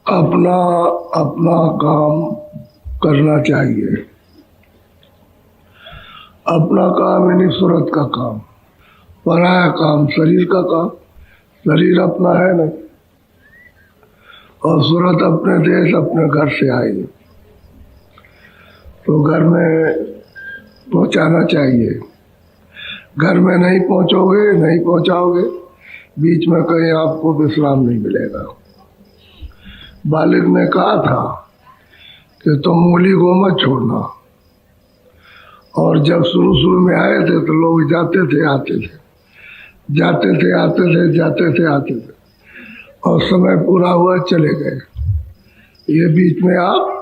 अपना अपना काम करना चाहिए। अपना काम यानी सूरत का काम, पराया काम शरीर का काम। शरीर अपना है नहीं, और सूरत अपने देश अपने घर से आई, तो घर में पहुंचाना चाहिए। घर में नहीं पहुंचोगे, नहीं पहुंचाओगे, बीच में कहीं आपको विश्राम नहीं मिलेगा। बालिक ने कहा था कि तुम मूली को मत छोड़ना, और जब शुरू शुरू में आए थे तो लोग जाते थे आते थे, जाते थे आते थे, जाते थे आते थे, और समय पूरा हुआ चले गए। ये बीच में आप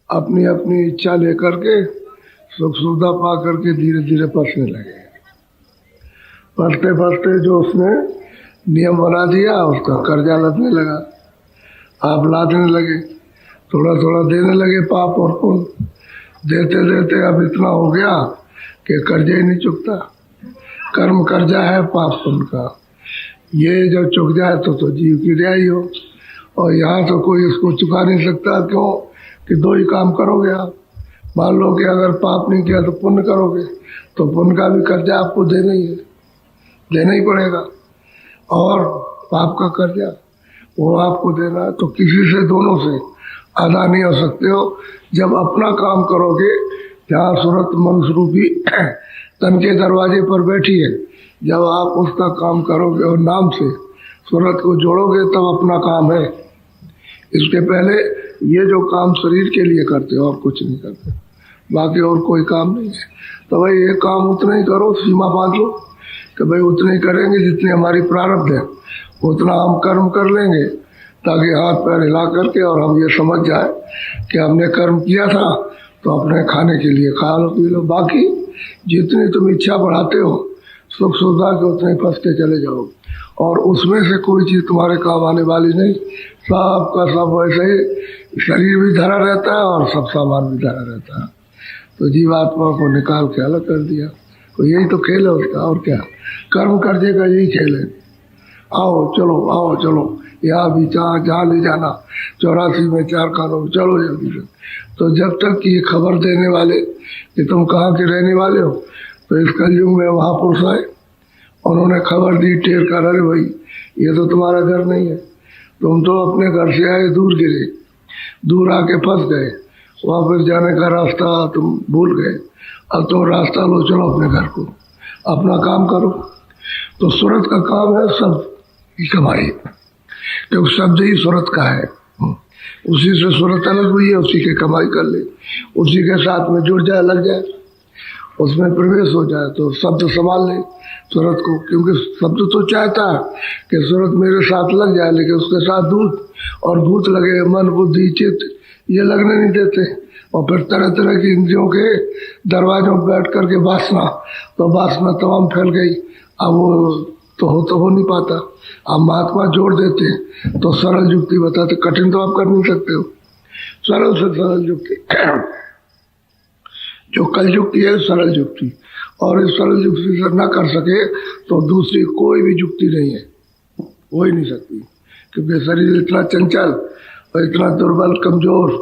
अपनी अपनी इच्छा लेकर के सुख सुविधा पा करके धीरे धीरे फंसने लगे। फंसते फंसते जो उसने नियम बना दिया, उसका कर्जा लगने लगा। आप लादने लगे, थोड़ा थोड़ा देने लगे, पाप और पुण्य देते देते अब इतना हो गया कि कर्जा ही नहीं चुकता। कर्म कर्जा है पाप पुण्य का, ये जब चुक जाए तो जीव की रिहाई हो। और यहाँ तो कोई इसको चुका नहीं सकता। क्यों कि दो ही काम करोगे आप। मान लो कि अगर पाप नहीं किया तो पुण्य करोगे, तो पुण्य का भी कर्जा आपको देना ही है, देना ही पड़ेगा। और पाप का कर्जा वो आपको देना है, तो किसी से दोनों से अदा नहीं हो सकते हो। जब अपना काम करोगे, जहाँ सूरत मनुष्य रूपी तन के दरवाजे पर बैठी है, जब आप उसका काम करोगे और नाम से सूरत को जोड़ोगे, तब अपना काम है। इसके पहले ये जो काम शरीर के लिए करते हो और कुछ नहीं करते, बाकी और कोई काम नहीं है। तो भाई ये काम उतना ही करो, सीमा बांध लो कि भाई उतने ही करेंगे जितनी हमारी प्रारब्ध है, उतना हम कर्म कर लेंगे, ताकि हाथ पैर हिला करके और हम ये समझ जाए कि हमने कर्म किया था, तो अपने खाने के लिए खा लो पी लो। बाकी जितनी तुम इच्छा बढ़ाते हो सुख सुविधा के, उतने फंसते चले जाओ, और उसमें से कोई चीज़ तुम्हारे काम आने वाली नहीं। सब का सब वैसे ही शरीर भी धरा रहता है और सब सामान भी धरा रहता है। तो जीवात्मा को निकाल के अलग कर दिया। तो यही तो खेल है उसका, और क्या। कर्म करने का यही खेल है। आओ चलो, आओ चलो, यहाँ भी जहाँ ले जाना, 84 में 4 खानों में, चलो जल्दी से। तो जब तक ये खबर देने वाले कि तुम कहाँ के रहने वाले हो, तो इस कलयुग में महापुरुष आए, उन्होंने खबर दी टेर कर, अरे भाई ये तो तुम्हारा घर नहीं है, तुम तो अपने घर से आए दूर गिरे, दूर आके फंस गए, वहाँ पर जाने का रास्ता तुम भूल गए, अब तुम रास्ता लो, चलो अपने घर को, अपना काम करो। तो सूरत का काम है सब की कमाई, क्योंकि शब्द ही सूरत का है। उसी से सूरत अलग हुई है, उसी के कमाई कर ले, उसी के साथ में जुड़ जाए, लग जाए, उसमें प्रवेश हो जाए, तो शब्द संभाल ले सूरत को। क्योंकि शब्द तो चाहता है कि सूरत मेरे साथ लग जाए, लेकिन उसके साथ दूत और भूत लगे, मन बुद्धि चित्त ये लगने नहीं देते। और फिर तरह तरह की इंद्रियों के दरवाजों पर बैठ करके वासना, तो वासना तमाम फैल गई। अब वो तो हो नहीं पाता। अब महात्मा जोड़ देते हैं, तो सरल युक्ति बताते, कठिन तो आप कर नहीं सकते हो, सरल से सरल युक्ति जो कल युक्ति है, सरल युक्ति। और इस सरल युक्ति से न कर सके तो दूसरी कोई भी युक्ति नहीं है, हो ही नहीं सकती। क्योंकि शरीर इतना चंचल और इतना दुर्बल कमजोर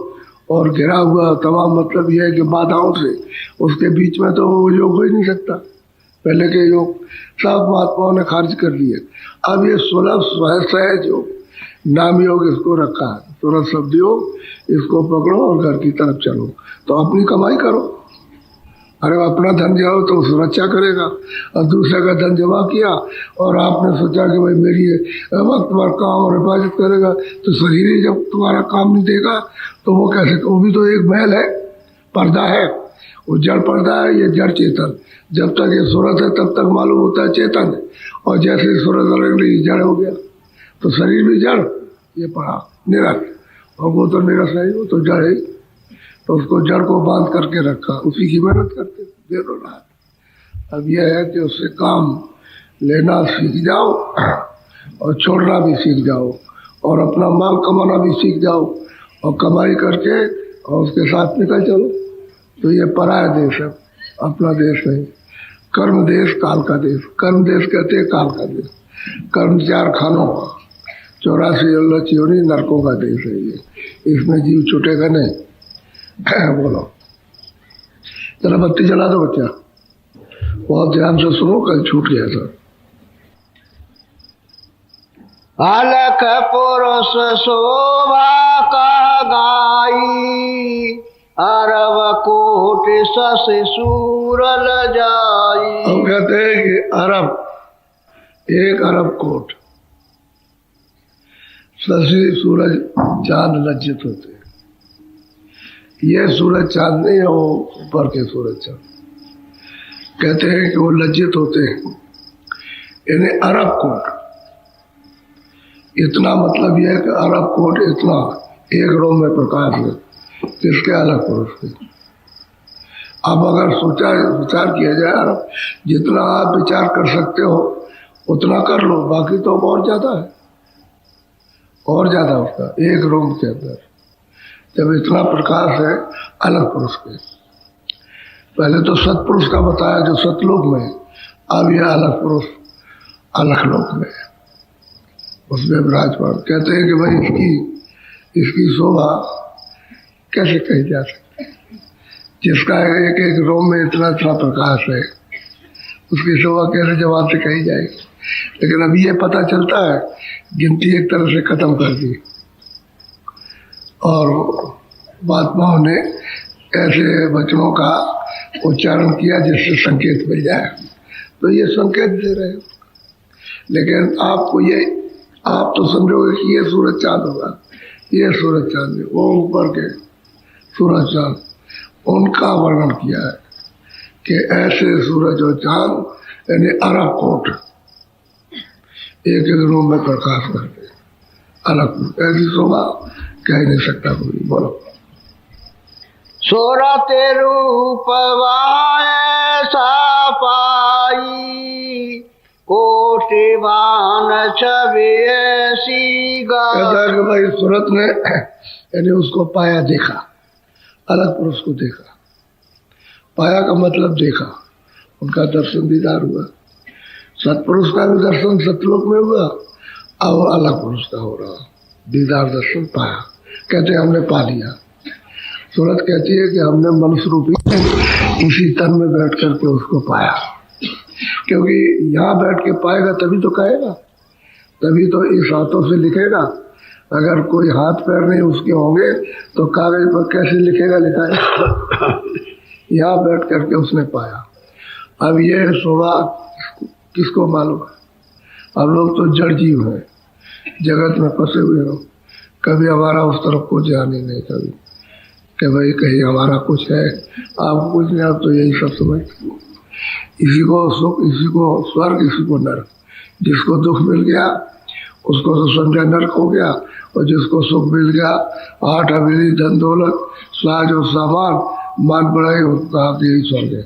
और घिरा हुआ तमाम, मतलब यह है कि बाधाओं से, उसके बीच में तो वो योग हो ही नहीं सकता। पहले के योग सब महात्माओं ने खारिज कर दिए। अब ये सुलभ सहज योग, नाम योग इसको रखा है, तुरंत शब्द योग, इसको पकड़ो और घर की तरफ चलो। तो अपनी कमाई करो। अरे अपना धन जाओ तो सुरक्षा करेगा, और दूसरे का धन जमा किया और आपने सोचा कि भाई मेरी वक्त भर काम और हिफाजत करेगा, तो शरीर ही जब तुम्हारा काम नहीं देगा तो वो कैसे। वो भी तो एक महल है, पर्दा है, वो जड़ पर्दा है, ये जड़ चेतन। जब तक ये सूरत है तब तक मालूम होता है चेतन है, और जैसे सूरत अलग नहीं, जड़ हो गया, तो शरीर भी जड़, ये पड़ा निरस, और वो तो निरस नहीं, वो तो जड़ है। तो उसको जड़ को बांध करके रखा, उसी की मेहनत करते देर रात। अब यह है कि उससे काम लेना सीख जाओ और छोड़ना भी सीख जाओ, और अपना माल कमाना भी सीख जाओ, और कमाई करके और उसके साथ निकल चलो। तो ये पराया देश है, अपना देश नहीं। कर्म देश काल का देश, कर्म देश कहते हैं काल का देश। कर्म 4 खानों का, 84 लच योनि नरकों का देश है ये, इसमें जीव छूटेगा नहीं। बोलो जरा बत्ती जला दो बच्चा, बहुत ध्यान से सुनो, कल छूट गया था। अलख पुरुष शोभा का गाई, अरब कोटि शशि सूरल जाई। हम कहते हैं कि अरब, 1 अरब कोट शशि सूरज चांद लज्जित होते हैं। ये सूरज चांद नहीं है, वो ऊपर के सूरज चांद कहते हैं कि वो लज्जित होते हैं। यानी अरब कोट, इतना मतलब यह है कि अरब कोट इतना एक रोम में प्रकाश है, किसके अलग पुरुष के। अब अगर विचार किया जाए, अरब जितना आप विचार कर सकते हो उतना कर लो, बाकी तो और ज्यादा है, और ज्यादा उसका एक रोम के अंदर। जब इतना प्रकाश है अलग पुरुष के, पहले तो सतपुरुष का बताया जो सतलोक में, अब यह अलग पुरुष अलग लोक में है, उसमें विराजमान। कहते हैं कि भाई इसकी शोभा कैसे कही जा सकती है, जिसका एक एक रोम में इतना इतना प्रकाश है, उसकी शोभा कैसे जवाब से कही जाएगी। लेकिन अभी ये पता चलता है, गिनती एक तरह से खत्म कर दी और महात्माओं ने ऐसे वचनों का उच्चारण किया जिससे संकेत मिल जाए, तो ये संकेत दे रहे हैं। लेकिन आपको ये, आप तो समझोगे कि ये सूरज चांद होगा, ये सूरज चांद है, वो ऊपर के सूरज चांद, उनका वर्णन किया है कि ऐसे सूरज और चांद यानी अरब कोट एक एक रूम में प्रकाश करते, अलग ऐसी शोभा कह नहीं सकता कोई। बोलो सूरत रूप ऐसा पाई, कोटि बान छवि ऐसी गाई। कहता है कि भाई सूरत ने यानी उसको पाया, देखा, अलग पुरुष को देखा। पाया का मतलब देखा, उनका दर्शन दीदार हुआ। सतपुरुष का भी दर्शन सतलोक में हुआ, और अलग पुरुष का हो रहा दीदार दर्शन पाया। कहते हैं हमने पा लिया। सूरत कहती है कि हमने मनुष्य रूपी इसी तन में बैठ करके उसको पाया, क्योंकि यहाँ बैठ के पाएगा तभी तो कहेगा, तभी तो इस हाथों से लिखेगा। अगर कोई हाथ पैर नहीं उसके होंगे तो कागज पर कैसे लिखेगा, लिखाएगा। यहाँ बैठ करके उसने पाया। अब ये शोभा किसको मालूम है? अब लोग तो जड़ जीव हैं, जगत में फंसे हुए हो, कभी हमारा उस तरफ को ध्यान ही नहीं, कभी कि भाई कहीं हमारा कुछ है, आप कुछ नहीं, आप तो यही सब समझते। इसी को सुख, इसी को स्वर्ग, इसी को नरक। जिसको दुख मिल गया उसको तो समझा नरक हो गया, और जिसको सुख मिल गया, 8 हवेली, धन दौलत, साज और सामान, मान बढ़ाई, कहा कि यही स्वर्ग है।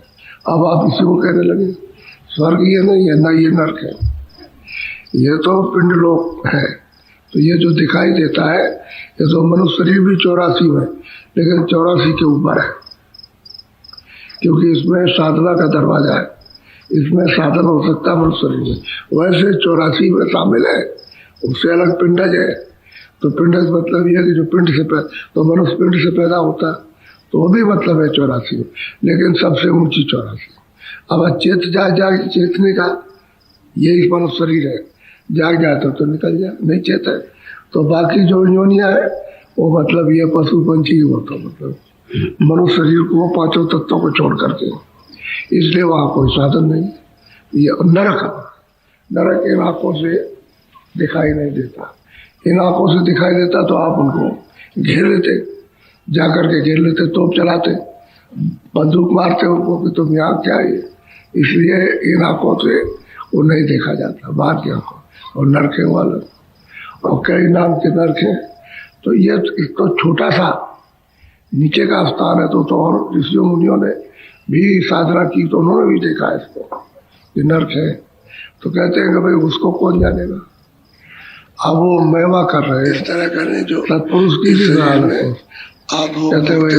अब आप इसी को कहने लगे स्वर्ग ये नहीं है, ना ये नरक है, ये तो पिंड लोक है। तो ये जो दिखाई देता है, ये तो मनुष्य शरीर भी 84 है, लेकिन 84 के ऊपर है, क्योंकि इसमें साधना का दरवाजा है, इसमें साधन हो सकता है मनुष्य शरीर में। वैसे 84 में शामिल है, उससे अलग पिंडज है। तो पिंडज मतलब यह है कि जो पिंड से तो मनुष्य पिंड से पैदा होता है, तो वो भी मतलब है 84, लेकिन सबसे ऊंची 84। अब चेत जाग चेतने का यही मनुष्य शरीर है, जाग जाता तो निकल जाए, नहीं चेत है तो बाकी जो योनियां है वो मतलब ये पशु पंछी होता, मतलब मनुष्य शरीर को 5 तत्वों को छोड़ करके, इसलिए वहाँ कोई साधन नहीं। ये नरक, नरक इन आंखों से दिखाई नहीं देता। इन आंखों से दिखाई देता तो आप उनको घेर लेते, जाकर के घेर लेते, तोप चलाते, बंदूक मारते उनको कि तुम यहाँ क्या है। इसलिए इन आंखों से वो नहीं देखा जाता, बाहर की आंखों। और नरक है वाला, और कई नाम के नरक है। तो ये तो छोटा सा नीचे का स्थान है, तो और ऋषियों मुनियों ने भी साधना की, तो उन्होंने भी देखा इसको ये नरक है। तो कहते हैं कि भाई उसको कौन जानेगा। अब वो महिमा कर रहे हैं, इस तरह करें जो सतपुरुष की भी कहते हुए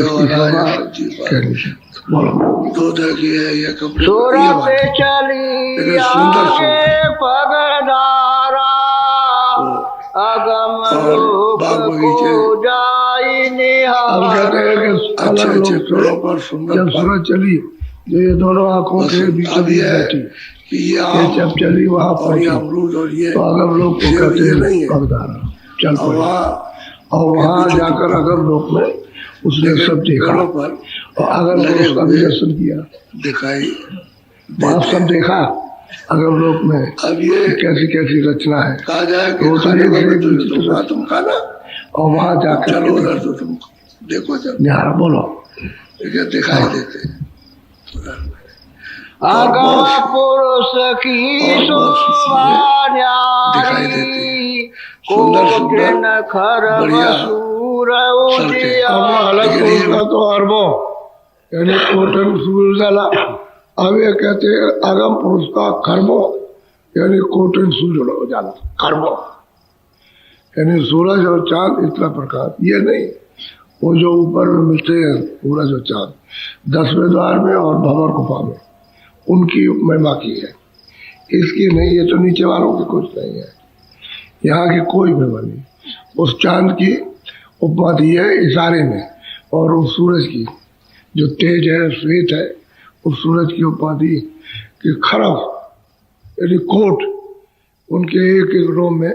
तो देखिए ये पे चली आगे पगडारा, अगम और रूप बाग बगीचे। को जाई अब निहार। कहते हैं कि अच्छे अलग अच्छे लोग पेड़ों पर सुंदर जब फल। सूरज चली जो ये दोनों आंखों के बीचों बीच बैठी, ये जब चली वहां पहुंची तो अगम लोग को कहते हैं पगधारा चल पड़ा। और वहां जाकर अगम लोक में उसने सब देखा और अगम लोग उसका भी दर्शन किया, दिखाई वहां सब देखा अगम लोक में अब ये कैसी कैसी रचना है। कहा जाए कि तो खाने एक का से तो एक तुम तुम खाना और वहां जाकर चलो उधर तो तुम देखो जब निहारा बोलो ये दिखाई देते अगम पुरुष की शोभा दिखाई न्यारी देती सुंदर सुंदर कोटिन खर बढ़िया मसूर सड़कें। उजिया। अब अलग लेकिन ये- पुरुष तो अरबों यानी कोटन सूर्य जाला। अब ये कहते हैं अगम पुरुष का खरबो यानी कोटन सूर्य उजाला खरबो यानी सूरज और चांद इतना प्रकाश ये नहीं वो जो ऊपर में मिलते हैं सूरज और चांद 10वें द्वार में और भंवर गुफा में उनकी महिमा की है, इसकी नहीं। ये तो नीचे वालों की कुछ नहीं है, यहाँ की कोई महिमा नहीं। उस चांद की उपमा दी है इशारे में और उस सूरज की जो तेज है श्वेत है उस सूरज की उपमा दी कि खरब यानी कोट उनके एक एक रोम में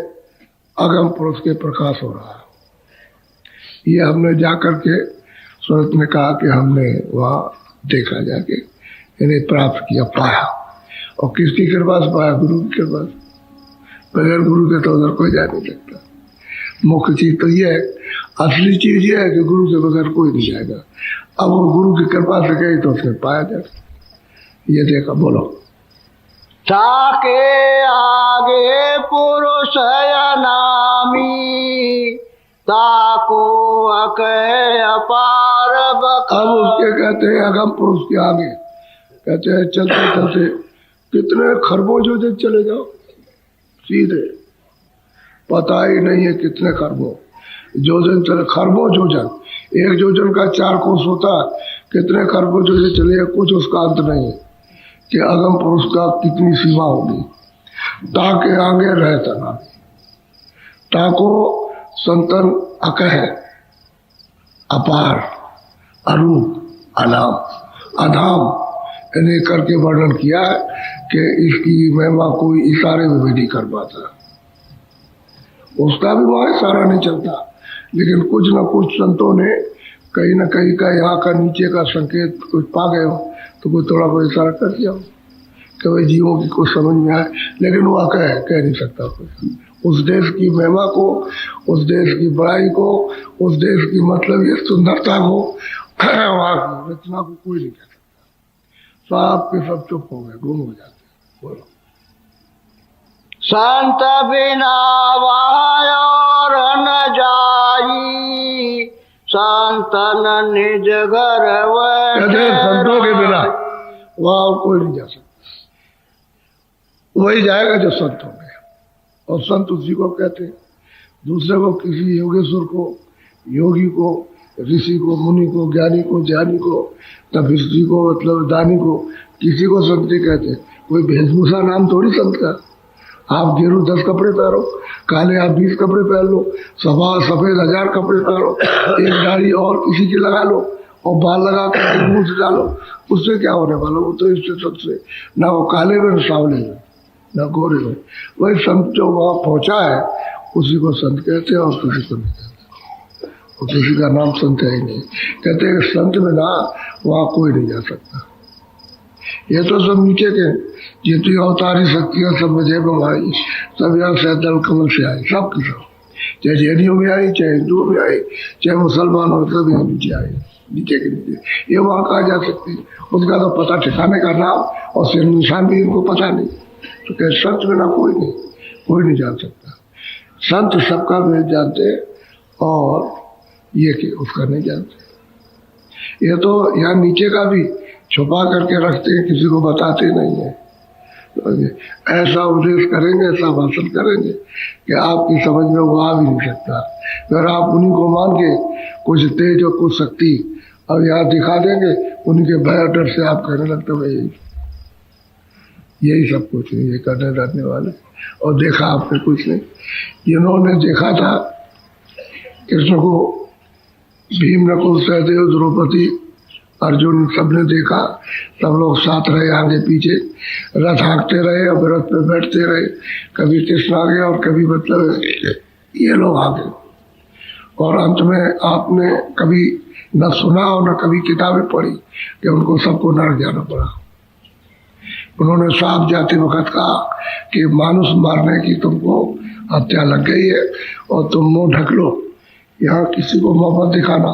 अगम पुरुष के प्रकाश हो रहा है। ये हमने जाकर के सूरत में कहा कि हमने वहाँ देखा जाके यानी प्राप्त किया पाया। और किसकी कृपा से पाया? गुरु की कृपा से। बगैर गुरु के तो उधर कोई जा नहीं सकता। मुख्य चीज तो ये है, असली चीज ये है कि गुरु के बगैर कोई नहीं जाएगा। अब वो गुरु की कृपा से गई तो उसने पाया जाए। ये देखा बोलो ताके आगे पुरुष नामी ताको अके अपार। अब उसके कहते हैं अगम पुरुष के आगे कहते हैं चलते चलते कितने खरबों योजन चले जाओ सीधे, पता ही नहीं है कितने खरबों योजन चले। खरबों योजन, एक योजन का 4 कोस होता है, कितने खरबों योजन चले कुछ उसका अंत नहीं है कि अगम पुरुष का कितनी सीमा होगी। ताके आगे रहता ना ताको संतन अकह अपार अरूप अनाम अधाम यानी करके वर्णन किया है कि इसकी महिमा कोई इशारे में भी नहीं कर पाता। उसका भी वहाँ इशारा नहीं चलता, लेकिन कुछ न कुछ संतों ने कहीं न कहीं का यहाँ का नीचे का संकेत कुछ पा गए हो तो कोई थोड़ा बहुत इशारा कर दिया हो कि भाई जीवों की कुछ समझ में आए, लेकिन वो कह नहीं सकता कोई। उस देश की महिमा को, उस देश की बड़ाई को, उस देश की मतलब ये सुंदरता को, वहाँ की रचना को कोई नहीं कह सकता। सब के सब चुप हो गए, गुम हो जाते। बोलो संत बिना और न जाई संतन निज घर संतों के बिना वहां और कोई नहीं जा सकता। वही जाएगा जो संत हो गया, और संत उसी को कहते हैं। दूसरे को किसी योगेश्वर को, योगी को, ऋषि को, मुनि को, ज्ञानी को, ज्ञानी को, तपस्वी को, मतलब दानी को, किसी को संत नहीं कहते। कोई वेशभूषा नाम थोड़ी संत का। आप गेरू 10 कपड़े पहनो, काले आप 20 कपड़े पहन लो, सफेद 1000 कपड़े पहनो, एक दाढ़ी और किसी की लगा लो और बाल लगा कर मुंह से डालो, उससे क्या होने वाला? वो तो इससे सबसे ना वो काले में, न सावले में, न गोरे में। वही संत जो वहाँ पहुँचा है उसी को संत कहते हैं और किसी को नहीं कहते। और किसी का नाम संत है ही नहीं। कहते हैं संत में ना वहाँ कोई नहीं जा सकता। ये तो सब नीचे के जितनी अवतारी शक्तियाँ सब मजे में आई, सब यहाँ से दल कमल से आई, सब के सब, चाहे जैनियों में आई, चाहे हिंदुओं में आई, चाहे मुसलमान हो, सब यहाँ नीचे आए, नीचे के नीचे। ये वहाँ कहा जा सकती है, उसका तो पता ठिकाने का नाम और सिर निशान भी इनको पता नहीं। तो क्या संत में ना कोई नहीं जान सकता। संत सबका भेद जानते और ये कि उसका नहीं जानते। ये तो यहाँ नीचे का भी छुपा करके रखते हैं, किसी को बताते नहीं है। तो ऐसा उपदेश करेंगे, ऐसा भाषण करेंगे कि आपकी समझ में वो आ भी नहीं सकता। अगर आप उन्हीं को मान के कुछ तेज और कुछ शक्ति अब यहाँ दिखा देंगे, उनके भय और डर से आप कहने लगते भाई यही सब कुछ है, ये करने रहने वाले। और देखा आपने कुछ नहीं। जिन्होंने देखा था कृष्ण को, भीम, नकुल, सहदेव, द्रौपदी, अर्जुन, सबने देखा। सब लोग साथ रहे, आगे पीछे रथ हाँकते रहे, अब रथ पे बैठते रहे। कभी कृष्ण आ गए और कभी मतलब ये लोग आ गए। और अंत में आपने कभी न सुना और न कभी किताबें पढ़ी कि उनको सबको नरक जाना पड़ा। उन्होंने साफ जाते वक्त कहा कि मानुष मारने की तुमको हत्या लग गई है और तुम मुंह ढक लो, यहाँ किसी को मोहब्बत दिखाना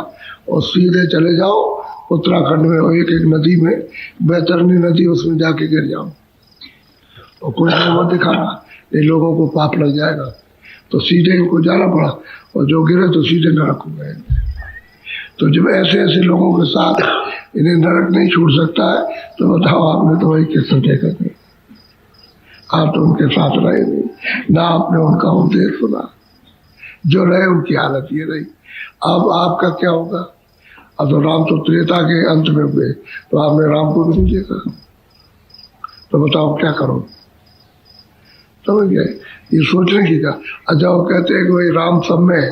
और सीधे चले जाओ उत्तराखंड में और एक एक नदी में, बैतरनी नदी, उसमें जाके गिर जाओ और कोई मोहब्बत दिखाना, ये लोगों को पाप लग जाएगा। तो सीधे इनको जाना पड़ा और जो गिरे तो सीधे नरक हो गए। तो जब ऐसे ऐसे लोगों के साथ इन्हें नरक नहीं छूट सकता है तो बताओ, आपने तो वही किस्सा देखा नहीं, आप तो उनके साथ रहे नहीं, ना आपने उनका उपदेश सुना। जो रहे उनकी हालत ये रही। अब आपका क्या होगा? अब तो राम तो त्रेता के अंत में हुए, तो आपने राम को भी नहीं देखा, तो बताओ क्या करो? समझ गए? ये सोचने की क्या। अच्छा, वो कहते हैं कि भाई राम सब में है,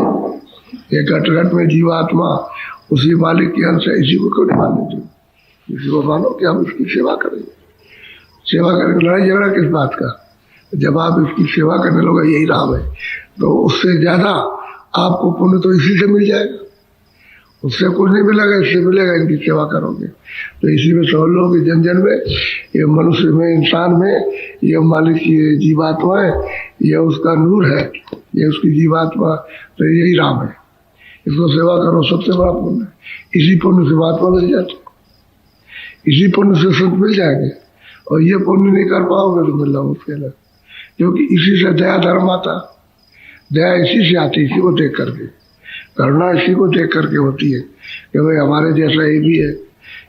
ये घट घट में जीवात्मा उसी मालिक के अंश है, इसी को क्यों नहीं मान लेते? इसी को मानो कि हम इसकी सेवा करेंगे। सेवा करेंगे, लड़ाई झगड़ा किस बात का? जब आप इसकी सेवा करने लोगे, यही राम है, तो उससे ज्यादा आपको पुण्य तो इसी से मिल जाएगा। उससे कुछ नहीं मिलेगा, इससे मिलेगा, इनकी सेवा करोगे। तो इसी में समझ लो कि जन जन में, ये मनुष्य में, इंसान में, ये मालिक की जीवात्मा है, ये उसका नूर है, ये उसकी जीवात्मा, तो यही राम है। इसको सेवा करो, सबसे बड़ा पुण्य है। इसी पुण्य से महात्मा मिल जाते, इसी पुण्य से संत मिल जाएंगे। और ये पुण्य नहीं कर पाओगे तो मिलना मुश्किल है, क्योंकि इसी से दया धर्म आता। दया इसी से आती, इसी को देख करके। करुणा इसी को देख करके होती है कि भाई हमारे जैसा ये भी है,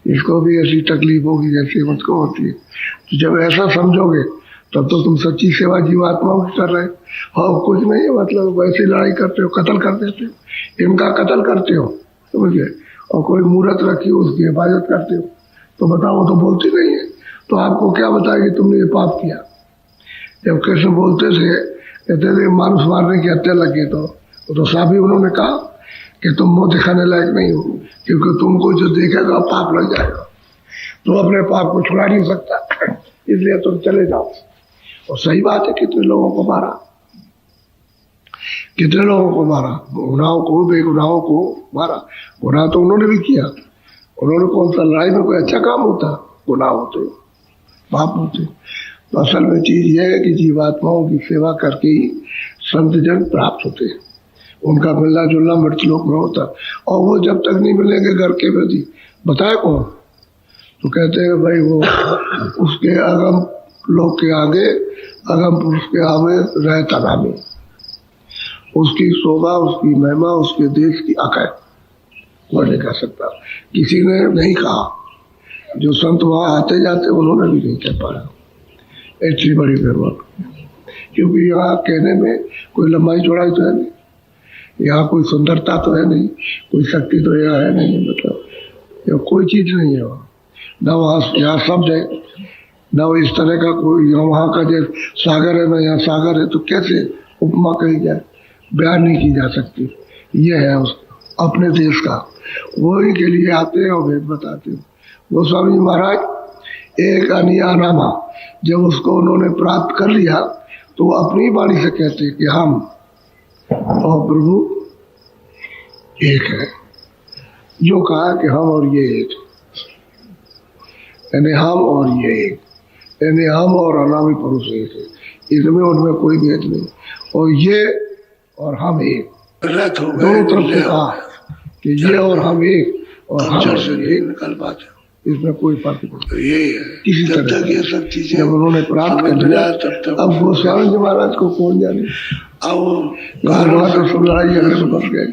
इसको भी ऐसी तकलीफ होगी जैसे मुझको होती है। तो जब ऐसा समझोगे तब तो तुम सच्ची सेवा जीवात्माओं की कर रहे हो। और कुछ नहीं है, मतलब वैसी लड़ाई करते हो, कत्ल कर देते हो, इनका कत्ल करते हो, समझ गए? और कोई मूर्त रखी हो, उसकी हिफाजत करते हो, तो बताओ, तो बोलती नहीं है, तो आपको क्या बताएगी तुमने ये पाप किया? जब कृष्ण बोलते थे, कहते थे मानुष मारने की हत्या लग गई, तो साफ ही उन्होंने कहा कि तुम मुंह दिखाने लायक नहीं हो, क्योंकि तुमको जो देखेगा पाप लग जाएगा। तो अपने पाप को छुड़ा नहीं सकता, इसलिए तुम चले जाओ। और सही बात है, कितने लोगों को मारा, कितने लोगों को मारा, गुनाहों को, बेगुनाहों को मारा। गुनाह तो उन्होंने भी किया, उन्होंने कौन सा लड़ाई में कोई अच्छा काम होता? गुनाह होते, पाप होते। तो असल में चीज यह है कि जीवात्माओं की सेवा करके ही संत जन प्राप्त होते हैं, उनका मिलना जुलना मृतलोक में होता। और वो जब तक नहीं मिलेंगे घर के प्रति, बताए कौन? तो कहते हैं भाई वो उसके अगम लोक के आगे, अगम पुरुष के आगे रहता नामी, उसकी शोभा, उसकी महिमा, उसके देश की अकड़ कोई नहीं कह सकता। किसी ने नहीं कहा, जो संत वहां आते जाते उन्होंने भी नहीं कह पाया। इतनी बड़ी महिमा, क्योंकि यहाँ कहने में कोई लंबाई चौड़ाई तो है नहीं, यहाँ कोई सुंदरता तो है नहीं, कोई शक्ति तो यहाँ है नहीं, मतलब कोई चीज नहीं है वहाँ। न वहाँ यहाँ शब्द है, न इस तरह का कोई, वहाँ का जैसे सागर है, न यहाँ सागर है, तो कैसे उपमा कही जाए, बयान नहीं की जा सकती। ये है उस अपने देश का, वही के लिए आते हैं और भेद बताते हैं। गोस्वामी जी महाराज एक अनियानामा जब उसको उन्होंने प्राप्त कर लिया, तो वो अपनी वाणी से कहते कि हम और प्रभु एक है। जो कहा कि हम और ये एक, यानी हम और ये एक, यानी हम और अनामी पुरुष एक है, इसमें उनमें कोई भेद नहीं। और ये और हम एक, दोनों तरफ से कहा कि ये और हम एक, और हम और ये एक, निकल पाते, इसमें कोई फर्क नहीं। ये किसी तरह ये सब चीजें जब उन्होंने प्राप्त कर लिया, अब गोस्वामी जी महाराज को कौन जाने। अब तो सब लड़ाई झगड़े में फंस गए,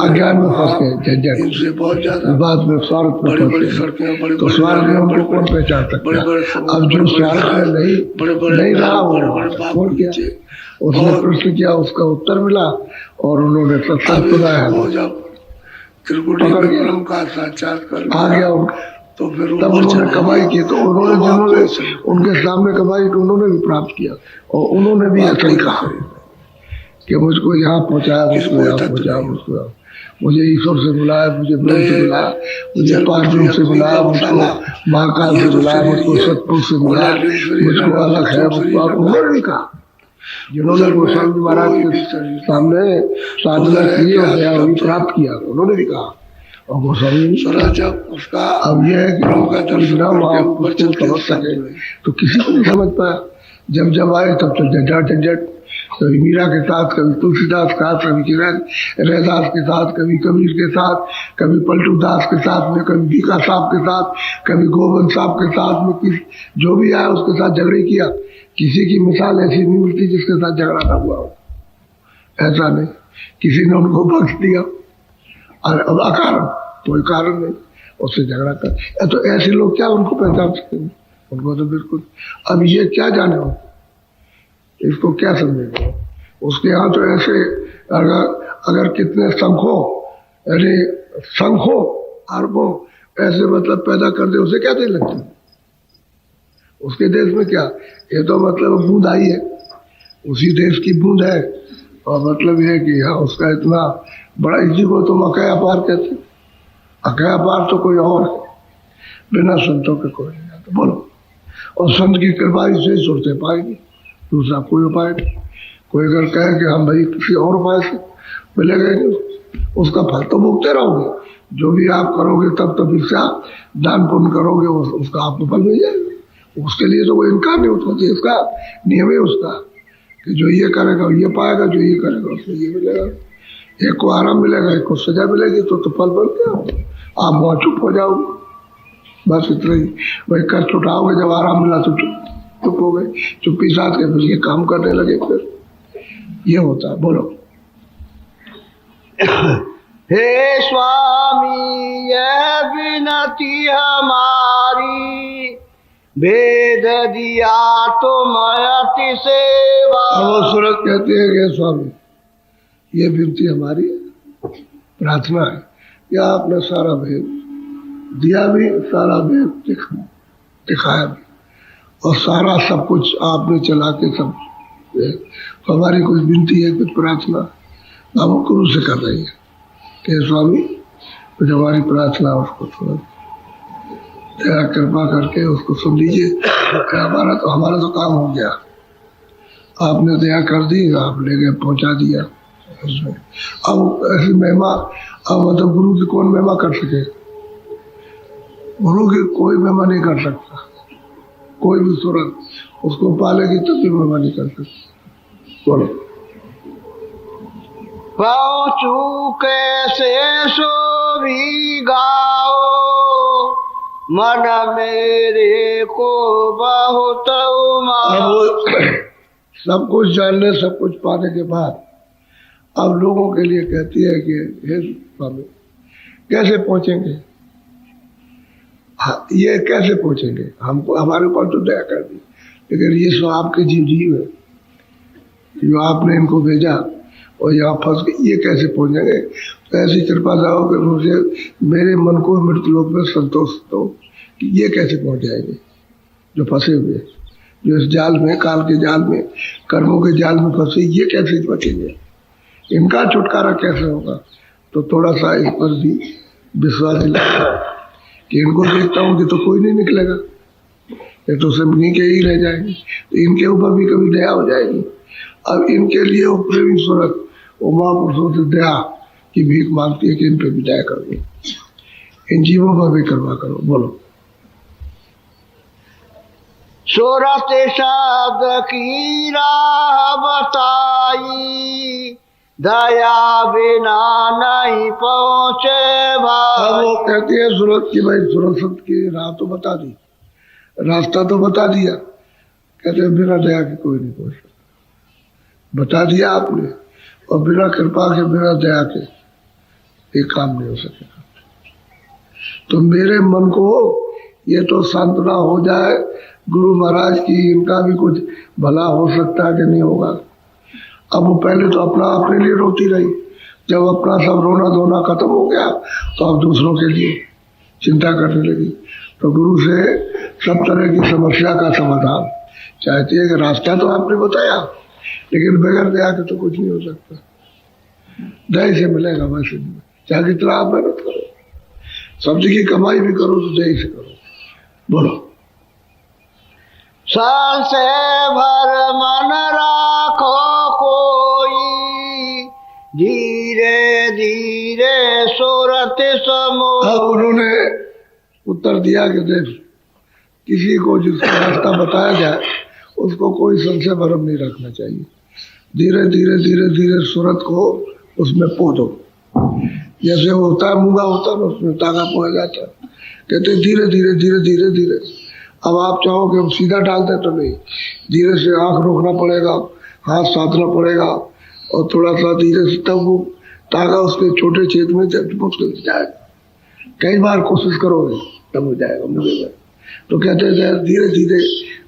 अज्ञान में फंस गए, झंझट, बाद में स्वार्थ में फंस गए। तो स्वार्थ में उनको कौन पहचान सकता है? अब जो स्वार्थ में नहीं रहा वो कौन किया, उसने प्रश्न किया, उसका उत्तर मिला और उन्होंने सत्संग सुनाया, पकड़ गया, आ गया तो फिर तब उन्होंने कमाई की, तो उन्होंने जिन्होंने उनके सामने कमाई तो उन्होंने भी प्राप्त किया, और उन्होंने भी ऐसा ही कहा कि मुझको यहाँ पहुँचाया, मुझको यहाँ पहुँचाया, मुझको मुझे ईश्वर से बुलाया, मुझे ब्रह्म से बुलाया, मुझे पार्थिव से बुलाया, मुझको महाकाल से बुलाया, मुझको सतपुरुष से बुलाया, मुझको अलग है, मुझको। उन्होंने भी कहा, जिन्होंने गोस्वामी महाराज के सामने साधना की और दया हुई प्राप्त किया, उन्होंने भी कहा। और गोस्वामी जब उसका अब यह है कि लोग समझ सके तो किसी को नहीं समझ पाया। जब जब आए तब तो झंझट, कभी मीरा के साथ, कभी तुलसीदास के साथ, कभी रैदास के साथ, कभी कबीर के साथ, कभी पलटू दास के साथ में, कभी बीका साहब के साथ, कभी गोविंद साहब के साथ में, जो भी आया उसके साथ झगड़े किया। किसी की मिसाल ऐसी नहीं मिलती जिसके साथ झगड़ा ना हुआ हो, ऐसा नहीं। किसी ने उनको बख्श दिया और अब अकारण, कोई कारण नहीं, उससे झगड़ा कर। तो ऐसे लोग क्या उनको पहचान सकते हैं? उनको तो बिल्कुल। अब ये क्या जाने हो, इसको क्या समझेंगे? उसके यहाँ तो ऐसे अगर कितने संखों अरबों ऐसे मतलब पैदा कर दे, उसे क्या देर लगती है? उसके देश में क्या, ये तो मतलब बूंद आई है, उसी देश की बूंद है, और मतलब ये कि हाँ उसका इतना बड़ा, इसी को तुम अकया पार कहते। अकया पार तो कोई और है, बिना संतों के कोई नहीं आता। बोलो, और संत की कृपा से सुरते पाएगी, दूसरा कोई उपाय नहीं। कोई अगर कहे कि हम भाई किसी और उपाय से मिलेगा नहीं, उसका फल तो भोगते रहोगे। जो भी आप करोगे तब तब इससे आप दान पुण्य करोगे, उसका आपको फल मिल जाएगा। उसके लिए तो कोई इनकार नहीं होता, इसका नियम है उसका कि जो ये करेगा ये पाएगा, जो ये करेगा उसको ये मिलेगा। एक को आराम मिलेगा, एक को सजा मिलेगी, तो फल बन गया। आप वहाँ चुप हो जाओगे, बस इतना ही। भाई कष्ट उठाओगे, जब आराम मिला तो चुप हो गए, चुप्पी साथ के फिर ये काम करने लगे, फिर ये होता है। बोलो। हे स्वामी यह विनती हमारी, भेद दिया तो अति सेवा। वो सूरत कहते हैं कि स्वामी ये विनती हमारी प्रार्थना है, या आपने सारा भेद दिया भी, सारा भेद दिखाया भी, और सारा सब कुछ आपने चला के सब। तो हमारी कुछ विनती है, कुछ प्रार्थना हम गुरु से कर रही है कि स्वामी कुछ हमारी प्रार्थना उसको सुन, दया कृपा करके उसको सुन लीजिए। हमारा तो काम हो गया, आपने दया कर दी, आप ले गए पहुंचा दिया उसमें। अब ऐसी महिमा, अब मतलब गुरु की कौन महिमा कर सके? गुरु की कोई महिमा नहीं कर सकता, कोई भी सूरत उसको पालेगी तब भी महिमा नहीं कर सकती। बोलो। पहुँचू कैसे सो भी गाओ, मन मेरे को बहुत सब कुछ जानने, सब कुछ पाने के बाद अब लोगों के लिए कहती है कि हे स्वामी कैसे पहुंचेंगे? ये कैसे पहुंचेंगे? हमको हमारे ऊपर तो दया कर दी, लेकिन ये सब आपके जीव है, जो आपने इनको भेजा और यहाँ फंस के ये कैसे पहुंचेंगे? तो ऐसी कृपा जाओ कि मुझे मेरे मन को मृत्यु लोक में संतोष दो कि ये कैसे पहुंच जाएंगे जो फंसे हुए, जो इस जाल में, काल के जाल में, कर्मों के जाल में फंसे, ये कैसे बचेंगे? इनका छुटकारा कैसे होगा? तो थोड़ा सा इस पर भी विश्वास दिलाया कि इनको देखता हूँ कि तो कोई नहीं निकलेगा, ये तो सब इन्हीं के ही रह जाएंगे, तो इनके ऊपर भी कभी दया हो जाएगी। अब इनके लिए वो प्रेमी सूरत, वो महापुरुषों से दया की भीख मांगती है कि इन पर भी दया करो, इन जीवों पर भी करवा करो। बोलो। सूरत साध की राह बताई, दया बिना नहीं पहुँचे भाई। अब वो कहती है सूरत की, भाई सूरत की राह तो बता दी, रास्ता तो बता दिया, कहते बिना दया के कोई नहीं पहुँच सकता। बता दिया आपने, और बिना कृपा के, बिना दया के एक काम नहीं हो सकेगा। तो मेरे मन को ये तो सांत्वना हो जाए गुरु महाराज की, इनका भी कुछ भला हो सकता है कि नहीं होगा। अब वो पहले तो अपने लिए रोती रही, जब अपना सब रोना धोना खत्म हो गया तो अब दूसरों के लिए चिंता करने लगी। तो गुरु से सब तरह की समस्या का समाधान चाहती है कि रास्ता तो आपने बताया, लेकिन बगैर दया के तो कुछ नहीं हो सकता। दया से मिलेगा, वैसे नहीं, चाहे कितना आप मेहनत करो, सब्जी की कमाई भी करो तो दया से करो। बोलो। संशय भर मन राखो कोई, धीरे धीरे सुरत समूह। अब उन्होंने उत्तर दिया कि देख, किसी को जिसका रास्ता बताया जाए उसको कोई संशय भरम नहीं रखना चाहिए। धीरे धीरे धीरे धीरे सूरत को उसमें पोदो, जैसे वो होता है मूंगा होता है ना, उसमें तागा पोया जाता है। कहते धीरे धीरे धीरे धीरे धीरे। अब आप चाहो कि हम सीधा डाल दें तो नहीं, धीरे से आंख रोकना पड़ेगा, हाथ साधना पड़ेगा, और थोड़ा सा धीरे से, तब वो तागा उसके छोटे छेद में मुश्किल जाएगा। कई बार कोशिश करोगे तब हो जाएगा मुझे में। तो कहते हैं धीरे धीरे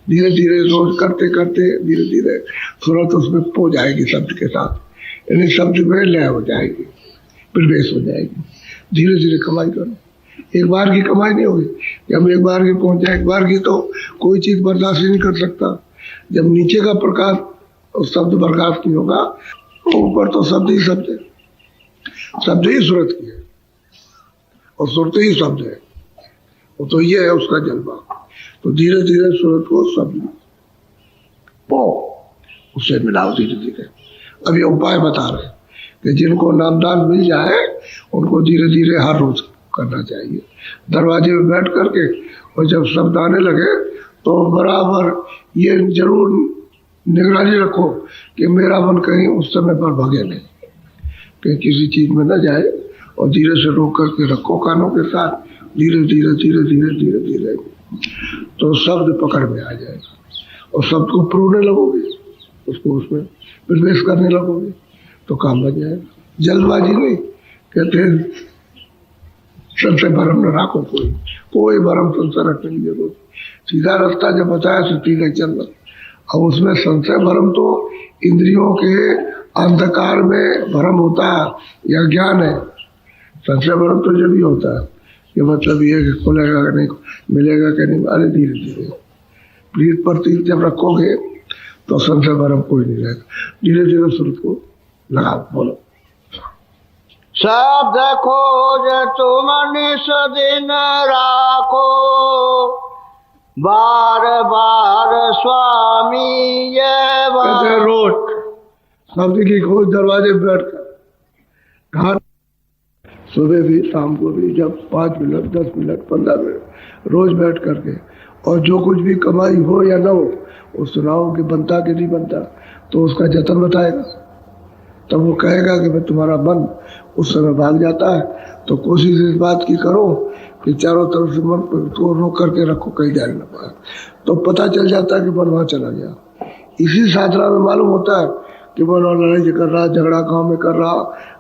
धीरे धीरे रोज करते करते धीरे धीरे सूरत उसमें पो जाएगी शब्द के साथ, यानी शब्द में लय हो जाएगी, प्रवेश हो जाएगी। धीरे धीरे कमाई करो, एक बार की कमाई नहीं होगी कि हम एक बार की पहुंच जाए। एक बार की तो कोई चीज बर्दाश्त नहीं कर सकता। जब नीचे का प्रकाश और शब्द बर्दाश्त नहीं होगा, ऊपर तो शब्द ही शब्द है, शब्द ही सूरत की है और सूरत ही शब्द है, वो तो ये है उसका जलवा। तो धीरे धीरे सूरत को शब्द पो उससे मिलाओ धीरे धीरे। अब ये उपाय बता रहे कि जिनको नामदान मिल जाए उनको धीरे धीरे हर रोज करना चाहिए, दरवाजे में बैठ करके। और जब शब्द आने लगे तो बराबर ये जरूर निगरानी रखो कि मेरा मन कहीं उस समय पर भगे नहीं, कहीं किसी चीज में न जाए, और धीरे से रोक करके रखो कानों के साथ। धीरे धीरे धीरे धीरे धीरे धीरे तो शब्द पकड़ में आ जाएगा, और शब्द को प्रोने लगोगे, उसको उसमें प्रवेश करने लगोगे तो काम बन जाएगा। जल्दबाजी नहीं, कहते हैं संशय भरम न राखो कोई भरम संशय रखने की जरूरत। सीधा रास्ता जब बताया तो सीधा चलना। अब उसमें संशय भरम तो इंद्रियों के अंधकार में भरम होता है या ज्ञान है। संशय भरम तो जब ही होता है, ये मतलब ये कि खुलेगा कि नहीं, मिलेगा कि नहीं। अरे धीरे धीरे प्रीत प्रतीत जब रखोगे तो संशय भरम कोई नहीं रहेगा। धीरे धीरे सूरत को लगाओ। बोलो। शब्द खोज तुम निस दिन राखो, बार बार स्वामी ये कहते रोज शब्द की खोज दरवाजे बैठ कर, घर सुबह भी शाम को भी, जब 5 मिनट 10 मिनट 15 मिनट रोज बैठ करके, और जो कुछ भी कमाई हो या न हो वो सुनाओ कि बनता कि नहीं बनता, तो उसका जतन बताएगा। तब वो कहेगा कि भाई तुम्हारा मन उस समय भाग जाता है, तो कोशिश इस बात की करो कि चारों तरफ से मन को रोक करके रखो, कहीं जाने न पाए। तो पता चल जाता है कि मन वहाँ चला गया। इसी साधना में मालूम होता है कि मन लड़ाई कर रहा, झगड़ा गाँव में कर रहा,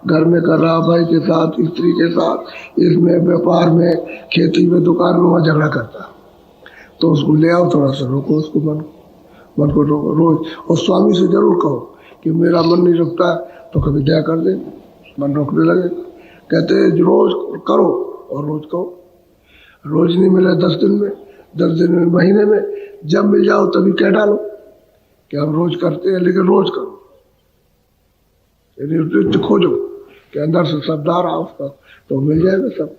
घर में कर रहा, भाई के साथ, स्त्री के साथ, इसमें व्यापार में, खेती में, दुकान में, वहाँ झगड़ा करता। तो उसको ले आओ, थोड़ा सा रोको उसको, मन को रोको रोज। और स्वामी से जरूर कहो कि मेरा मन नहीं रुकता है, तो कभी दया कर दे, मन रोकने लगे। कहते हैं रोज करो और रोज कहो। रोज नहीं मिले 10 दिन में, 10 दिन में, महीने में, जब मिल जाओ तभी कह डालो कि हम रोज करते हैं, लेकिन रोज करो। यदि खोजो कि अंदर से शब्द आ रहा उसका, तो मिल जाएगा सब।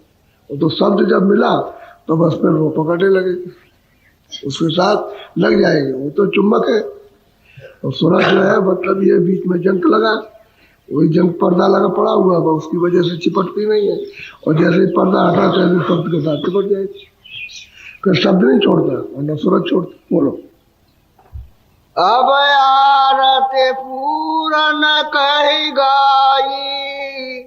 और तो शब्द जब मिला तो बस फिर वो पकड़ने लगेगी, उसके साथ लग जाएगी। वो तो चुम्बक है। और सूरज जो है मतलब ये बीच में जंग लगा, वही जंग पर्दा लगा पड़ा हुआ है, उसकी वजह से चिपटती नहीं है। और जैसे ही पर्दा हटा तो शब्द के साथ चिपट जाएगी, फिर शब्द नहीं छोड़ता, वरना सूरज छोड़ता। बोलो। अब आरती पूरन कही गाई,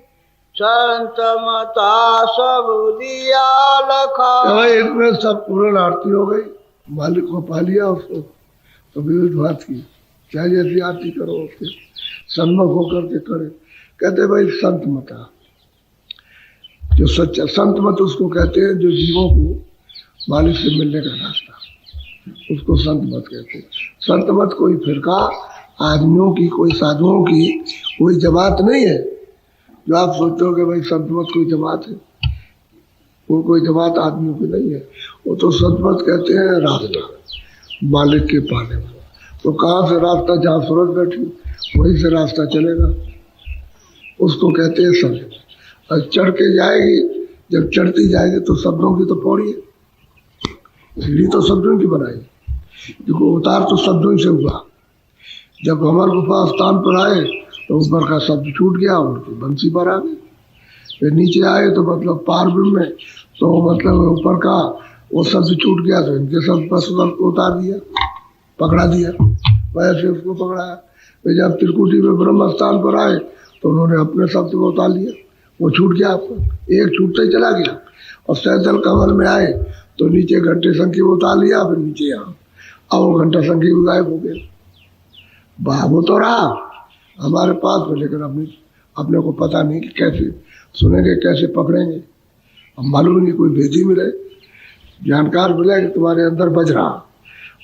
संत मता सब दिया लखा। इतने सब पूर्ण आरती हो गई, मालिक को पा लिया उसको, तो विविध बात की चाहे जैसी आरती करो उसके सन्मुख होकर के करे। कहते भाई संत मता, जो सच्चा संत मत उसको कहते हैं जो जीवों को मालिक से मिलने का रास्ता, उसको संत मत कहते हैं। संत मत कोई फिरका, आदमियों की, कोई साधुओं की कोई जमात नहीं है जो आप सोचते हो कि भाई संत मत कोई जमात है। वो कोई जमात आदमियों की नहीं है, वो तो सतपथ कहते हैं रास्ता मालिक के पाने में। तो कहाँ से रास्ता, जहाँ सूरज बैठी वहीं से रास्ता चलेगा, उसको कहते हैं समझ। और चढ़ के जाएगी, जब चढ़ती जाएगी तो शब्दों की तो पौड़ी है, सीढ़ी तो शब्दों की बनाई, देखो उतार तो शब्दों से हुआ। जब अमर गुफा स्थान पर आए तो ऊपर का शब्द छूट गया, उनकी बंसी पर आ गए। फिर नीचे आए तो मतलब पारब्रह्म में, तो मतलब ऊपर का वो शब्द छूट गया, तो इनके शब्द पर शब्द को उतार दिया, पकड़ा दिया, वैसे उसको पकड़ाया। फिर जब त्रिकुटी में ब्रह्म स्थान पर आए तो उन्होंने अपने शब्द को उतार लिया, वो छूट गया, आपको एक छूटता ही चला गया। और सैदल कमल में आए तो नीचे घंटे संख्या उतार लिया, फिर नीचे यहाँ अब वो घंटा संख्या गायब हो गया। वो तो रहा हमारे पास में, लेकिन अपने को पता नहीं कि कैसे सुनेंगे, कैसे पकड़ेंगे। हम मालूम नहीं कोई भेदी मिले, जानकार मिले कि तुम्हारे अंदर बज रहा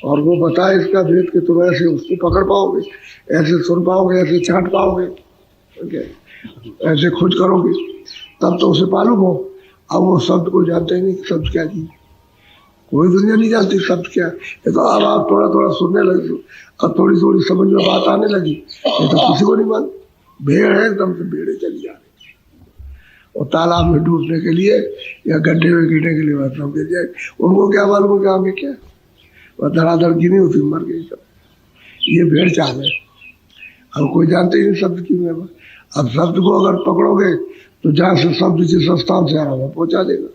और वो बताए इसका भेद कि तुम ऐसे उसको पकड़ पाओगे, ऐसे सुन पाओगे, ऐसे छांट पाओगे, ऐसे खोज करोगे, तब तो उसे मालूम हो। अब वो शब्द को जानते ही नहीं कि शब्द क्या चीज, कोई दुनिया नहीं जानती शब्द क्या। ये तो अब आप थोड़ा थोड़ा सुनने लगे, अब थोड़ी थोड़ी समझ में बात आने लगी, ये तो किसी को नहीं मालूम। भेड़ है एकदम से भेड़े चली जा रही, और तालाब में डूबने के लिए या गड्ढे में गिरने के लिए बात गिर जाए, उनको क्या मालूम क्या आगे क्या, वह धड़ाधड़ गिरी होती मर गई सब। ये भेड़ चाल है, अब कोई जानते ही नहीं शब्द की महिमा। अब शब्द को अगर पकड़ोगे तो जहाँ से शब्द जिस स्थान से आ रहा वहाँ पहुँचा देगा।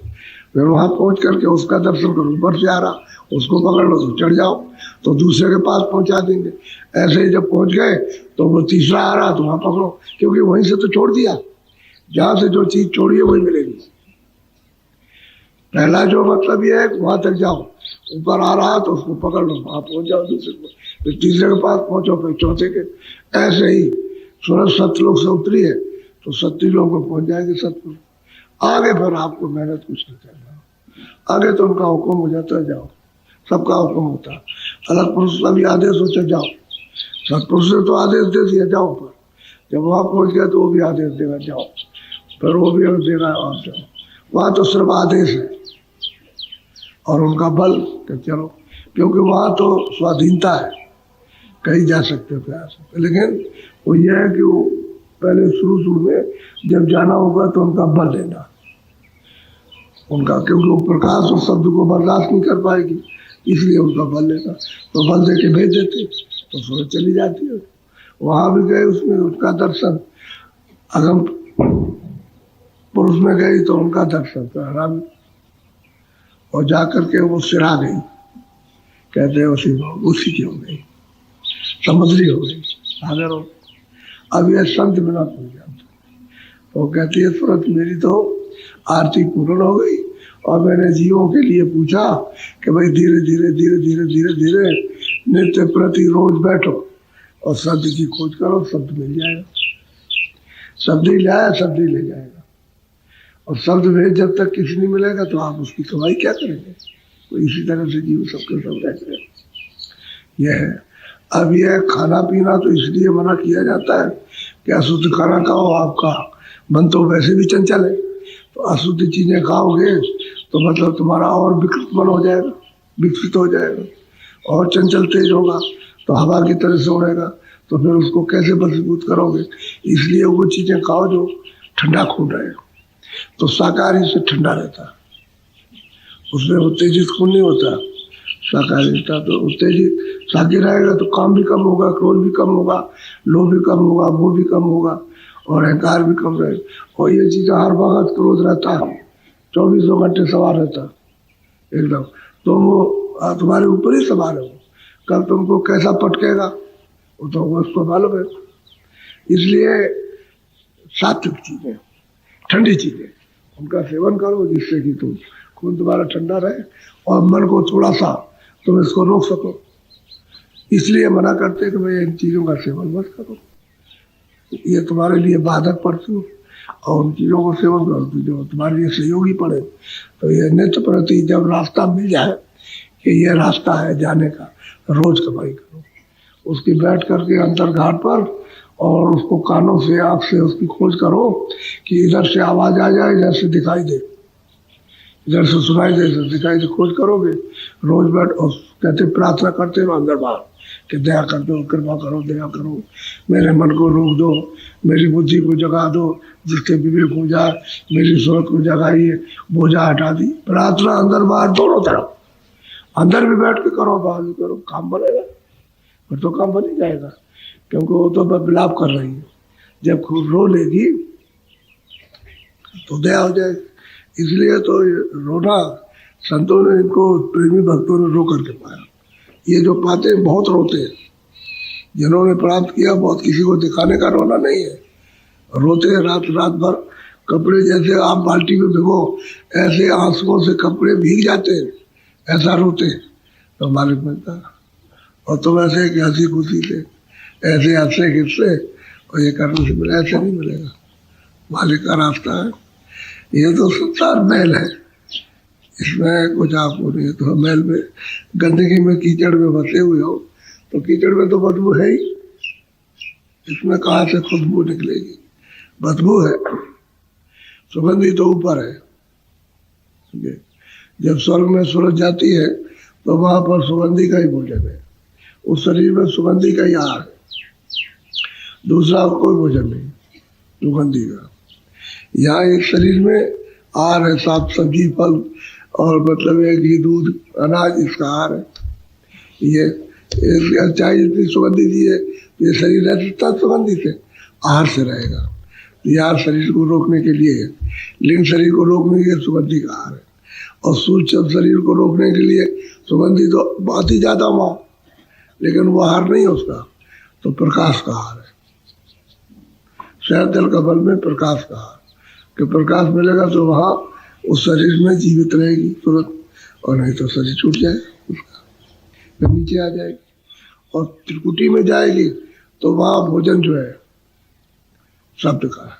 फिर वहाँ पहुँच करके उसका दर्शन करो, ऊपर से आ रहा उसको पकड़ लो तो चढ़ जाओ, तो दूसरे के पास पहुँचा देंगे। ऐसे ही जब पहुँच गए तो वो तीसरा आ रहा तो वहाँ पकड़ो, क्योंकि वहीं से तो छोड़ दिया, जहाँ से जो चीज छोड़ी है वही मिलेगी। पहला जो मतलब ये है वहां तक जाओ, ऊपर आ रहा तो उसको पकड़ लो, वहां पहुंच जाओ दूसरे को, फिर तीसरे के पास पहुंचो, फिर चौथे के। ऐसे ही सूरज सतलोक से उतरी है तो सत्ती-लोक को पहुंच जाएगी सतपुर। आगे फिर आपको मेहनत कुछ नहीं करना, आगे तो उनका हुक्म हो जाता है, जाओ, सबका हुक्म होता है। अलग पुरुष का भी आदेश होता, जाओ, सतपुरुष ने तो आदेश दे दिया जाओ, पर जब वहां पहुंच गया तो वो भी आदेश देगा जाओ, फिर वो भी दे रहा है आप जाओ। वहां तो सिर्फ आदेश है और उनका बल कि चलो, क्योंकि वहां तो स्वाधीनता है, कहीं जा सकते हो क्या सकते। लेकिन वो ये है कि वो पहले शुरू में जब जाना होगा तो उनका बल लेना उनका, क्योंकि वो प्रकाश और शब्द को बर्दाश्त नहीं कर पाएगी, इसलिए उनका बल लेना। तो बल दे के भेज देते तो सूरज चली जाती है। वहां भी गए, उसमें उसका दर्शन, अगम पुरुष में गई तो उनका दर्शन करा, और जाकर के वो सिरा गई, कहते हैं उसी की हो गई, समुद्री हो गई, सागर हो। अब यह संत बिना पूछ जाता, तो कहती है सूरत मेरी तो आरती पूर्ण हो गई, और मैंने जीवों के लिए पूछा कि भाई धीरे धीरे धीरे धीरे धीरे धीरे नित्य प्रति रोज बैठो और शब्द की खोज करो, शब्द मिल जाएगा, शब्द ही लाया शब्द ही ले जाएगा। और शब्द में जब तक किसी नहीं मिलेगा तो आप उसकी कमाई क्या करेंगे। तो इसी तरह से जीव सबके सब रहते हैं। यह है। अब यह खाना पीना तो इसलिए मना किया जाता है कि अशुद्ध खाना खाओ, आपका मन तो वैसे भी चंचल है, तो अशुद्ध चीजें खाओगे तो मतलब तुम्हारा और विकृत मन हो जाएगा, विकसित हो जाएगा, और चंचल तेज होगा, तो हवा की तरह से उड़ेगा, तो फिर उसको कैसे बसीभूत करोगे। इसलिए वो चीजें खाओ जो ठंडा खून रहेगा, तो शाकाहारी से ठंडा रहता है, उसमें उत्तेजित खून नहीं होता। शाकाहारी का तो उत्तेजित शाकी रहेगा तो काम भी कम होगा, क्रोध भी कम होगा, लोभ भी कम होगा, मोह भी कम होगा, और अहंकार भी कम रहेगा। और ये चीज हर वक्त क्रोध रहता है, 24 घंटे सवार रहता है एकदम, तो वो तुम्हारे ऊपर ही सवार है। वो कल तुमको कैसा पटकेगा वो तो उसको मालूम है। इसलिए सात्विक चीजें, ठंडी चीजें, उनका सेवन करो जिससे कि तुम खून तुम्हारा ठंडा रहे और मन को थोड़ा सा तुम इसको रोक सको। इसलिए मना करते हैं कि भाई इन चीज़ों का सेवन मत करो, ये तुम्हारे लिए बाधक पड़ती हो, और उन चीज़ों को सेवन करो तो जो तुम्हारे लिए सहयोगी पड़े। तो ये नित्य प्रति जब रास्ता मिल जाए कि ये रास्ता है जाने का, रोज कमाई करो, उसकी बैठ करके अंतर घाट पर, और उसको कानों से आँख से उसकी खोज करो कि इधर से आवाज आ जाए, इधर से दिखाई दे, इधर से सुनाई दे दिखाई दे, खोज करोगे रोज बैठ और कहते प्रार्थना करते रहो अंदर बाहर कि दया कर दो, कृपा करो, दया करो, मेरे मन को रोक दो, मेरी बुद्धि को जगा दो, जिसके विवेक हो जाए, मेरी सोच को जगाइए, बोझा हटा दी। प्रार्थना अंदर बाहर दोनों तरफ, अंदर भी बैठ के करो, बाहर भी करो, काम बनेगा। फिर तो काम बन ही जाएगा, क्योंकि वो तो विलाप कर रही है। जब खूब रो लेगी तो दया हो जाएगी। इसलिए तो रोना संतों ने, इनको प्रेमी भक्तों ने रो करके पाया। ये जो पाते हैं बहुत रोते हैं, जिन्होंने प्राप्त किया बहुत, किसी को दिखाने का रोना नहीं है। रोते हैं रात रात भर, कपड़े जैसे आप बाल्टी में भिगो ऐसे आंसुओं से कपड़े भीग जाते हैं, ऐसा रोते हैं तो मालिक मिलता। और तुम ऐसे कि हंसी खुशी से ऐसे हंसे खिस्से और ये करने से मिले, ऐसे नहीं मिलेगा। मालिक का रास्ता है। ये तो संसार मैल है, इसमें कुछ आपको नहीं। तो मैल में, गंदगी में, कीचड़ में फंसे हुए हो तो कीचड़ में तो बदबू है ही, इसमें कहाँ से खुशबू निकलेगी? बदबू है। सुगंधी तो ऊपर है। जब स्वर्ग में सूरज जाती है तो वहां पर सुगंधी का ही भोजन है, उस शरीर में सुगंधी का ही आहार है, दूसरा कोई भोजन नहीं सुगंधी का। यहाँ एक शरीर में आहार है, साग सब्जी फल और मतलब है घी दूध अनाज, इसका आहार है। ये चाहे जितनी सुगंधी दी है, ये शरीर रहता सुगंधी से, आहार से रहेगा। यार शरीर को रोकने के लिए है, लिंग शरीर को रोकने के लिए सुगंधी का आहार है, और सूक्ष्म शरीर को रोकने के लिए सुगंधी तो बहुत ही ज्यादा वहां, लेकिन वो आहार नहीं है उसका, तो प्रकाश का आहार है। शहद जल का बल में प्रकाश का आहार, कि प्रकाश मिलेगा तो वहां उस शरीर में जीवित रहेगी तुरंत, और नहीं तो शरीर छूट जाए उसका, फिर नीचे आ जाएगी और त्रिकुटी में जाएगी तो वहां भोजन जो है शब्द का है।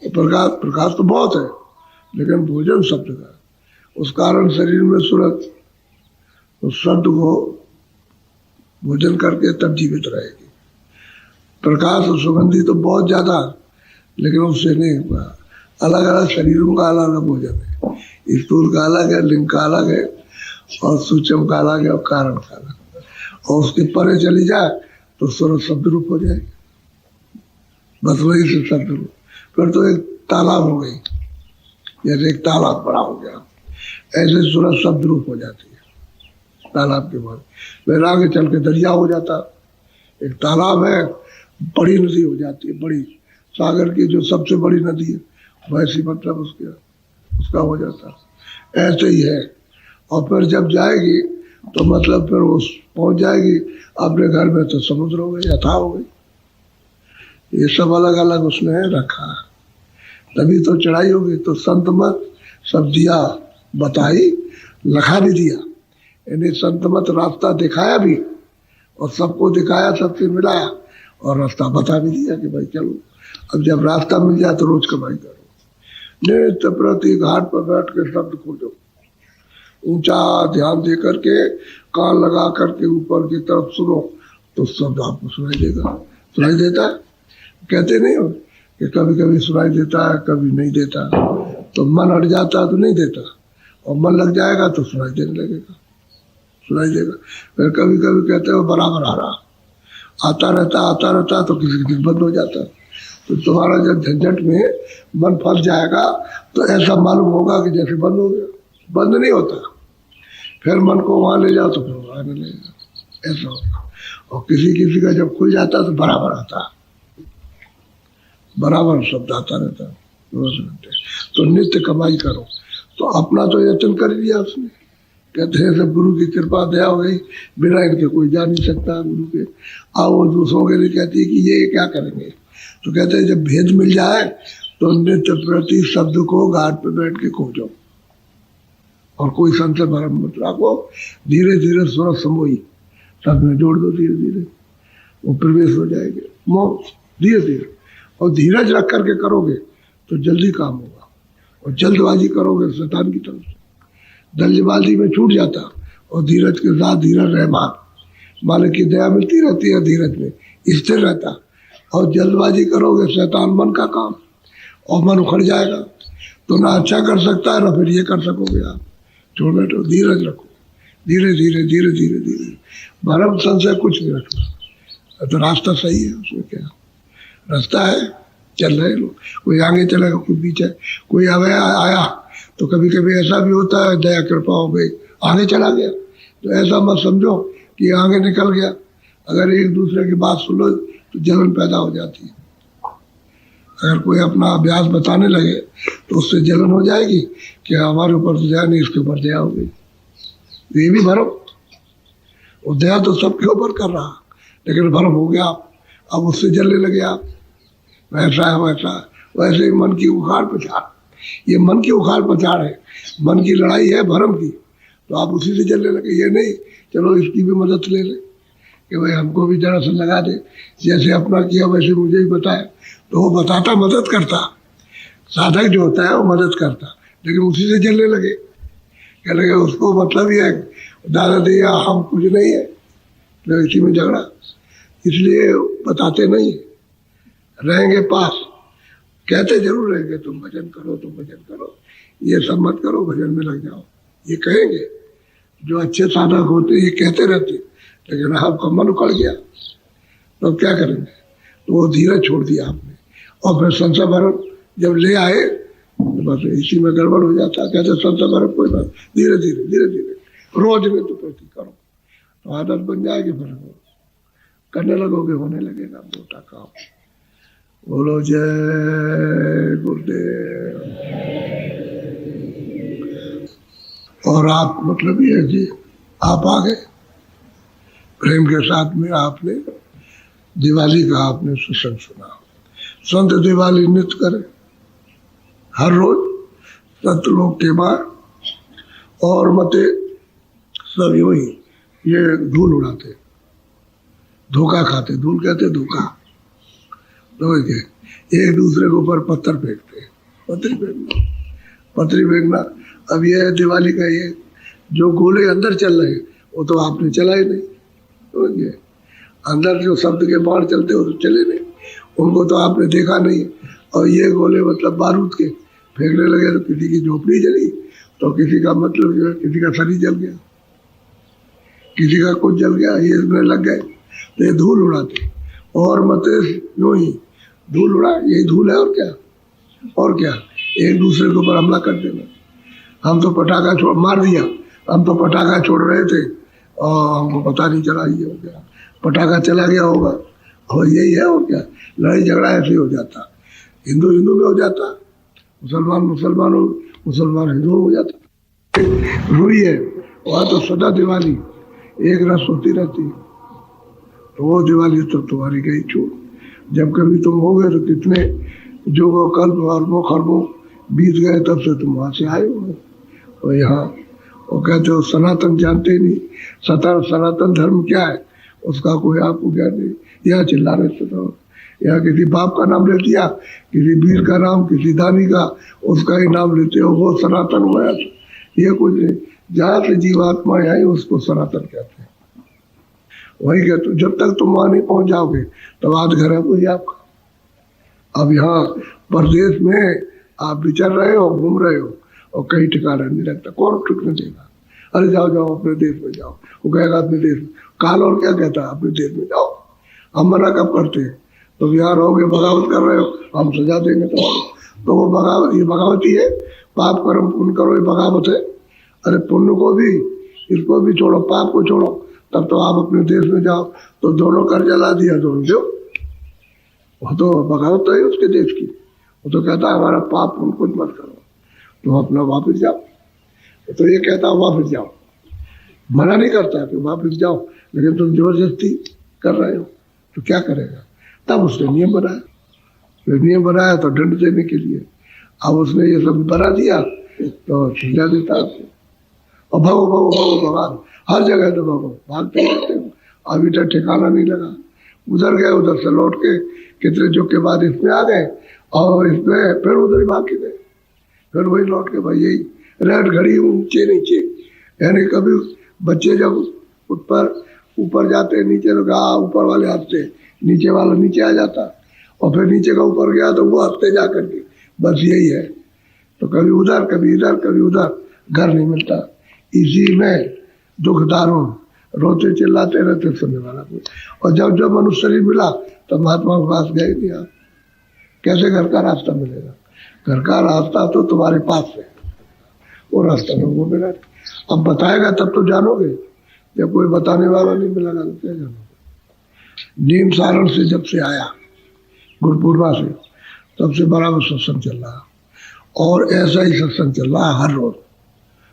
प्रकाश तो बहुत है, लेकिन भोजन शब्द का है। उस कारण शरीर में सूरत उस शब्द को भोजन करके तब जीवित रहेगी। प्रकाश और सुगंधी तो बहुत ज्यादा, लेकिन उससे नहीं हुआ। अलग अलग शरीरों का अलग अलग भोजन है। स्थूल का अलग है, लिंग का अलग है, और सूक्ष्म का अलग है, और कारण का अलग है। और उसके परे चली जाए तो सूरत शब्द रूप हो जाएगी, बस वही से शब्द रूप। फिर तो एक तालाब हो गई, जैसे एक तालाब बड़ा हो गया, ऐसे सूरत शब्द रूप हो जाती है तालाब के बाद। फिर आगे चल के दरिया हो जाता। एक तालाब है, बड़ी नदी हो जाती है, बड़ी सागर की जो सबसे बड़ी नदी है, वैसी मतलब उसका हो जाता। ऐसे ही है। और फिर जब जाएगी तो मतलब फिर वो पहुंच जाएगी अपने घर में, तो समुद्र हो गई, अथाह हो गई। ये सब अलग अलग उसने रखा, तभी तो चढ़ाई होगी। तो संत मत सब दिया बताई, लखा भी दिया। यानी संत मत रास्ता दिखाया भी, और सबको दिखाया, सबसे मिलाया, और रास्ता बता भी दिया कि भाई चलो, अब जब रास्ता मिल जाए तो रोज कमाई करो। नित्य प्रति घाट पर बैठ के शब्द खोजो, ऊंचा ध्यान दे करके, कान लगा करके ऊपर की तरफ सुनो, तो शब्द आपको सुनाई देगा। सुनाई देता है, कहते नहीं हो कि कभी कभी सुनाई देता है, कभी नहीं देता। तो मन हट जाता है तो नहीं देता, और मन लग जाएगा तो सुनाई देने लगेगा, सुनाई देगा। फिर कभी कभी कहते हो बराबर आ रहा, आता रहता तो किसी दिन बंद हो जाता। तो तुम्हारा जब झंझट में मन फंस जाएगा तो ऐसा मालूम होगा कि जैसे बंद हो गया। बंद नहीं होता, फिर मन को वहां ले जाओ तो फिर वहां नहीं लेगा, ऐसा होगा। और किसी का जब खुल जाता तो बराबर आता, बराबर शब्द आता रहता रोज घंटे। तो नित्य कमाई करो। तो अपना तो यत्न कर लिया उसने। कहते हैं सब गुरु की कृपा दया हो गई, बिना इनके कोई जा नहीं सकता गुरु के। आओ वो दूसरों के लिए कहती है कि ये क्या करेंगे, तो कहते हैं जब भेद मिल जाए तो नित्य प्रति शब्द को घाट पे बैठ के खोजो, और कोई संशय भरम मत रखो। धीरे धीरे सूरत समोई शब्द में जोड़ दो, धीरे धीरे वो प्रवेश हो जाएंगे मोह, धीरे धीरे। और धीरज रख करके करोगे तो जल्दी काम होगा, और जल्दबाजी करोगे शैतान की तरफ से। जल्दबाजी में छूट जाता, और धीरज के साथ धीरज रहमान, मालिक की दया मिलती रहती है, धीरज में स्थिर रहता। और जल्दबाजी करोगे शैतान मन का काम, और मन उखड़ जाएगा। तो ना अच्छा कर सकता है ना फिर ये कर सकोगे आप। छोड़ बैठो, धीरज रखो, धीरे धीरे धीरे धीरे धीरे, भरम संशय कुछ नहीं रखना। तो रास्ता सही है, उसमें क्या रास्ता है, चल रहे लोग, कोई आगे चलेगा कोई पीछे, कोई आया तो कभी कभी ऐसा भी होता है दया कृपा हो गई आगे चला गया, तो ऐसा मत समझो कि आगे निकल गया। अगर एक दूसरे की बात सुनो तो जलन पैदा हो जाती है। अगर कोई अपना अभ्यास बताने लगे तो उससे जलन हो जाएगी कि हमारे ऊपर तो दया नहीं, इसके ऊपर दया हो गई, ये भी भरम। और दया तो सबके ऊपर कर रहा, लेकिन भरम हो गया, अब उससे जलने लगे आप, वैसा है वैसा है। वैसे ही मन की उखाड़ पछाड़, ये मन की उखाड़ पछाड़ है, मन की लड़ाई है भरम की, तो आप उसी से जलने लगे। ये नहीं चलो इसकी भी मदद ले ले कि भाई हमको भी जरा सा लगा दे, जैसे अपना किया वैसे मुझे भी बताए, तो वो बताता मदद करता, साधक जो होता है वो मदद करता, लेकिन उसी से जलने लगे। कह लगे उसको मतलब ये है दादा दिया हम कुछ नहीं है, तो इसी में झगड़ा, इसलिए बताते नहीं, रहेंगे पास, कहते जरूर रहेंगे तुम भजन करो, तुम भजन करो, ये सब मत करो, भजन में लग जाओ, ये कहेंगे। जो अच्छे साधक होते ये कहते रहते, लेकिन आपका मन उकड़ गया तो क्या करेंगे, तो वो धीरे छोड़ दिया आपने। और फिर संसार भरण जब ले आए तो बस इसी में गड़बड़ हो जाता। कहते संसार भरण कोई बात, धीरे धीरे धीरे धीरे रोज में तो प्रति करो तो आदत बन जाएगी, फिर करने लगोगे, होने लगेगा मोटा काम। बोलो जय गुरुदेव। और आप मतलब ये कि आप आ गए प्रेम के साथ में, आपने दिवाली का आपने सत्संग सुना। संत दिवाली नित्य करें, हर रोज संत लोग के बाद, और मते सब यूं ही ये धूल उड़ाते, धोखा खाते, धूल कहते धोखा, तो एक दूसरे के ऊपर पत्थर फेंकते, पत्थरी फेंकना। अब ये दिवाली का ये जो गोले अंदर चल रहे वो तो आपने चला ही नहीं, तो ये अंदर जो शब्द के बाहर चलते हो तो चले नहीं, उनको तो आपने देखा नहीं। और ये गोले मतलब बारूद के फेंकने लगे तो किसी की झोपड़ी जली, तो किसी का मतलब जो है किसी का शरीर जल गया, किसी का कुछ जल गया, ये इसमें लग गए, तो ये धूल उड़ाते। और मत यूं ही धूल उड़ा, यही धूल है और क्या, और क्या, एक दूसरे के ऊपर हमला कर देना। हम तो पटाखा छोड़ मार दिया, हम तो पटाखा छोड़ रहे थे और हमको पता नहीं चला, ये हो गया, पटाखा चला गया होगा, और यही है और क्या। लड़ाई झगड़ा ऐसे हो जाता, हिंदू हिंदू में हो जाता, मुसलमान मुसलमान हो, मुसलमान हिंदू हो जाता। रूही है वहाँ तो सदा दिवाली एक रस होती रहती, तो वो दिवाली तो तुम्हारी गई छूट। जब कभी तुम हो गए तो कितने जो वो कल्प अरबों खरबों बीत गए, तब से तुम वहाँ से आए हो। और यहाँ वो कहते हो सनातन जानते ही नहीं, सनातन धर्म क्या है उसका कोई आपको ज्ञान नहीं। यहाँ चिल्ला रहे थे तो यहाँ किसी बाप का नाम ले दिया, किसी वीर का नाम, किसी दानी का, उसका ही नाम लेते हो, वो सनातन हुआ। ये कुछ नहीं, जहाँ से जीवात्मा आई उसको सनातन कहते हैं। वही कहते, जब तक तुम वहाँ नहीं पहुँच जाओगे तब आज घर है कोई आपका। अब यहाँ प्रदेश में आप विचर रहे हो, घूम रहे हो, और कहीं ठिकाना नहीं लगता, कौन ठिकने देगा। अरे जाओ जाओ अपने देश में जाओ, वो कहेगा अपने देश में, काल और क्या कहता है अपने देश में जाओ। हम मना कब करते हैं, तो यहाँ रहोगे बगावत कर रहे हो, हम सजा देंगे तो वो बगावत, ये बगावत ही है। पाप कर्म पुण्य करो, ये बगावत है। अरे पुण्य को भी, इसको भी छोड़ो, पाप को छोड़ो, तब तो आप अपने देश में जाओ। तो दोनों कर्जा ला दिया, दोनों दो, वो तो बगावत तो है उसके देश की। वो तो कहता है हमारा पाप पुण्य कुछ मत करो, तुम अपना वापस जाओ। तो ये कहता है वापस जाओ, मना नहीं करता कि वापस जाओ, लेकिन तुम जबरदस्ती कर रहे हो तो क्या करेगा। तब उसने नियम बनाया, नियम बनाया तो दंड देने के लिए। अब उसने ये सब बना दिया तो सजा देता है। और भगो भगो भगो भगवान, हर जगह तो भगो, भागते रहते हो। अभी तक ठिकाना नहीं लगा, उधर गए, उधर से लौट के कितने जो के बाद इसमें आ गए, और इसमें फिर उधर ही भाग के गए, फिर वही लौट के। भाई यही रेड घड़ी ऊंचे नीचे, यानी कभी बच्चे जब ऊपर जाते हैं, नीचे तो ऊपर वाले हंसते, नीचे वाला नीचे आ जाता, और फिर नीचे का ऊपर गया तो वो हंसते जा करके। बस यही है। तो कभी उधर कभी इधर कभी उधर, घर नहीं मिलता। इसी में दुख दारुण, रोते चिल्लाते रहते सुनने वाला कोई। और जब जब मनुष्य शरीर मिला तो महात्मा के पास गए नहीं आप। कैसे घर का रास्ता मिलेगा? घर का रास्ता तो तुम्हारे पास है, वो रास्ता लोगों को मिला। अब बताएगा तब तो जानोगे, जब कोई बताने वाला नहीं मिलेगा तो क्या जानोगे। नीम सारण से जब से आया, गुरुपूर्णिमा से, तब से बराबर सत्संग चल रहा, और ऐसा ही सत्संग चल रहा है हर रोज।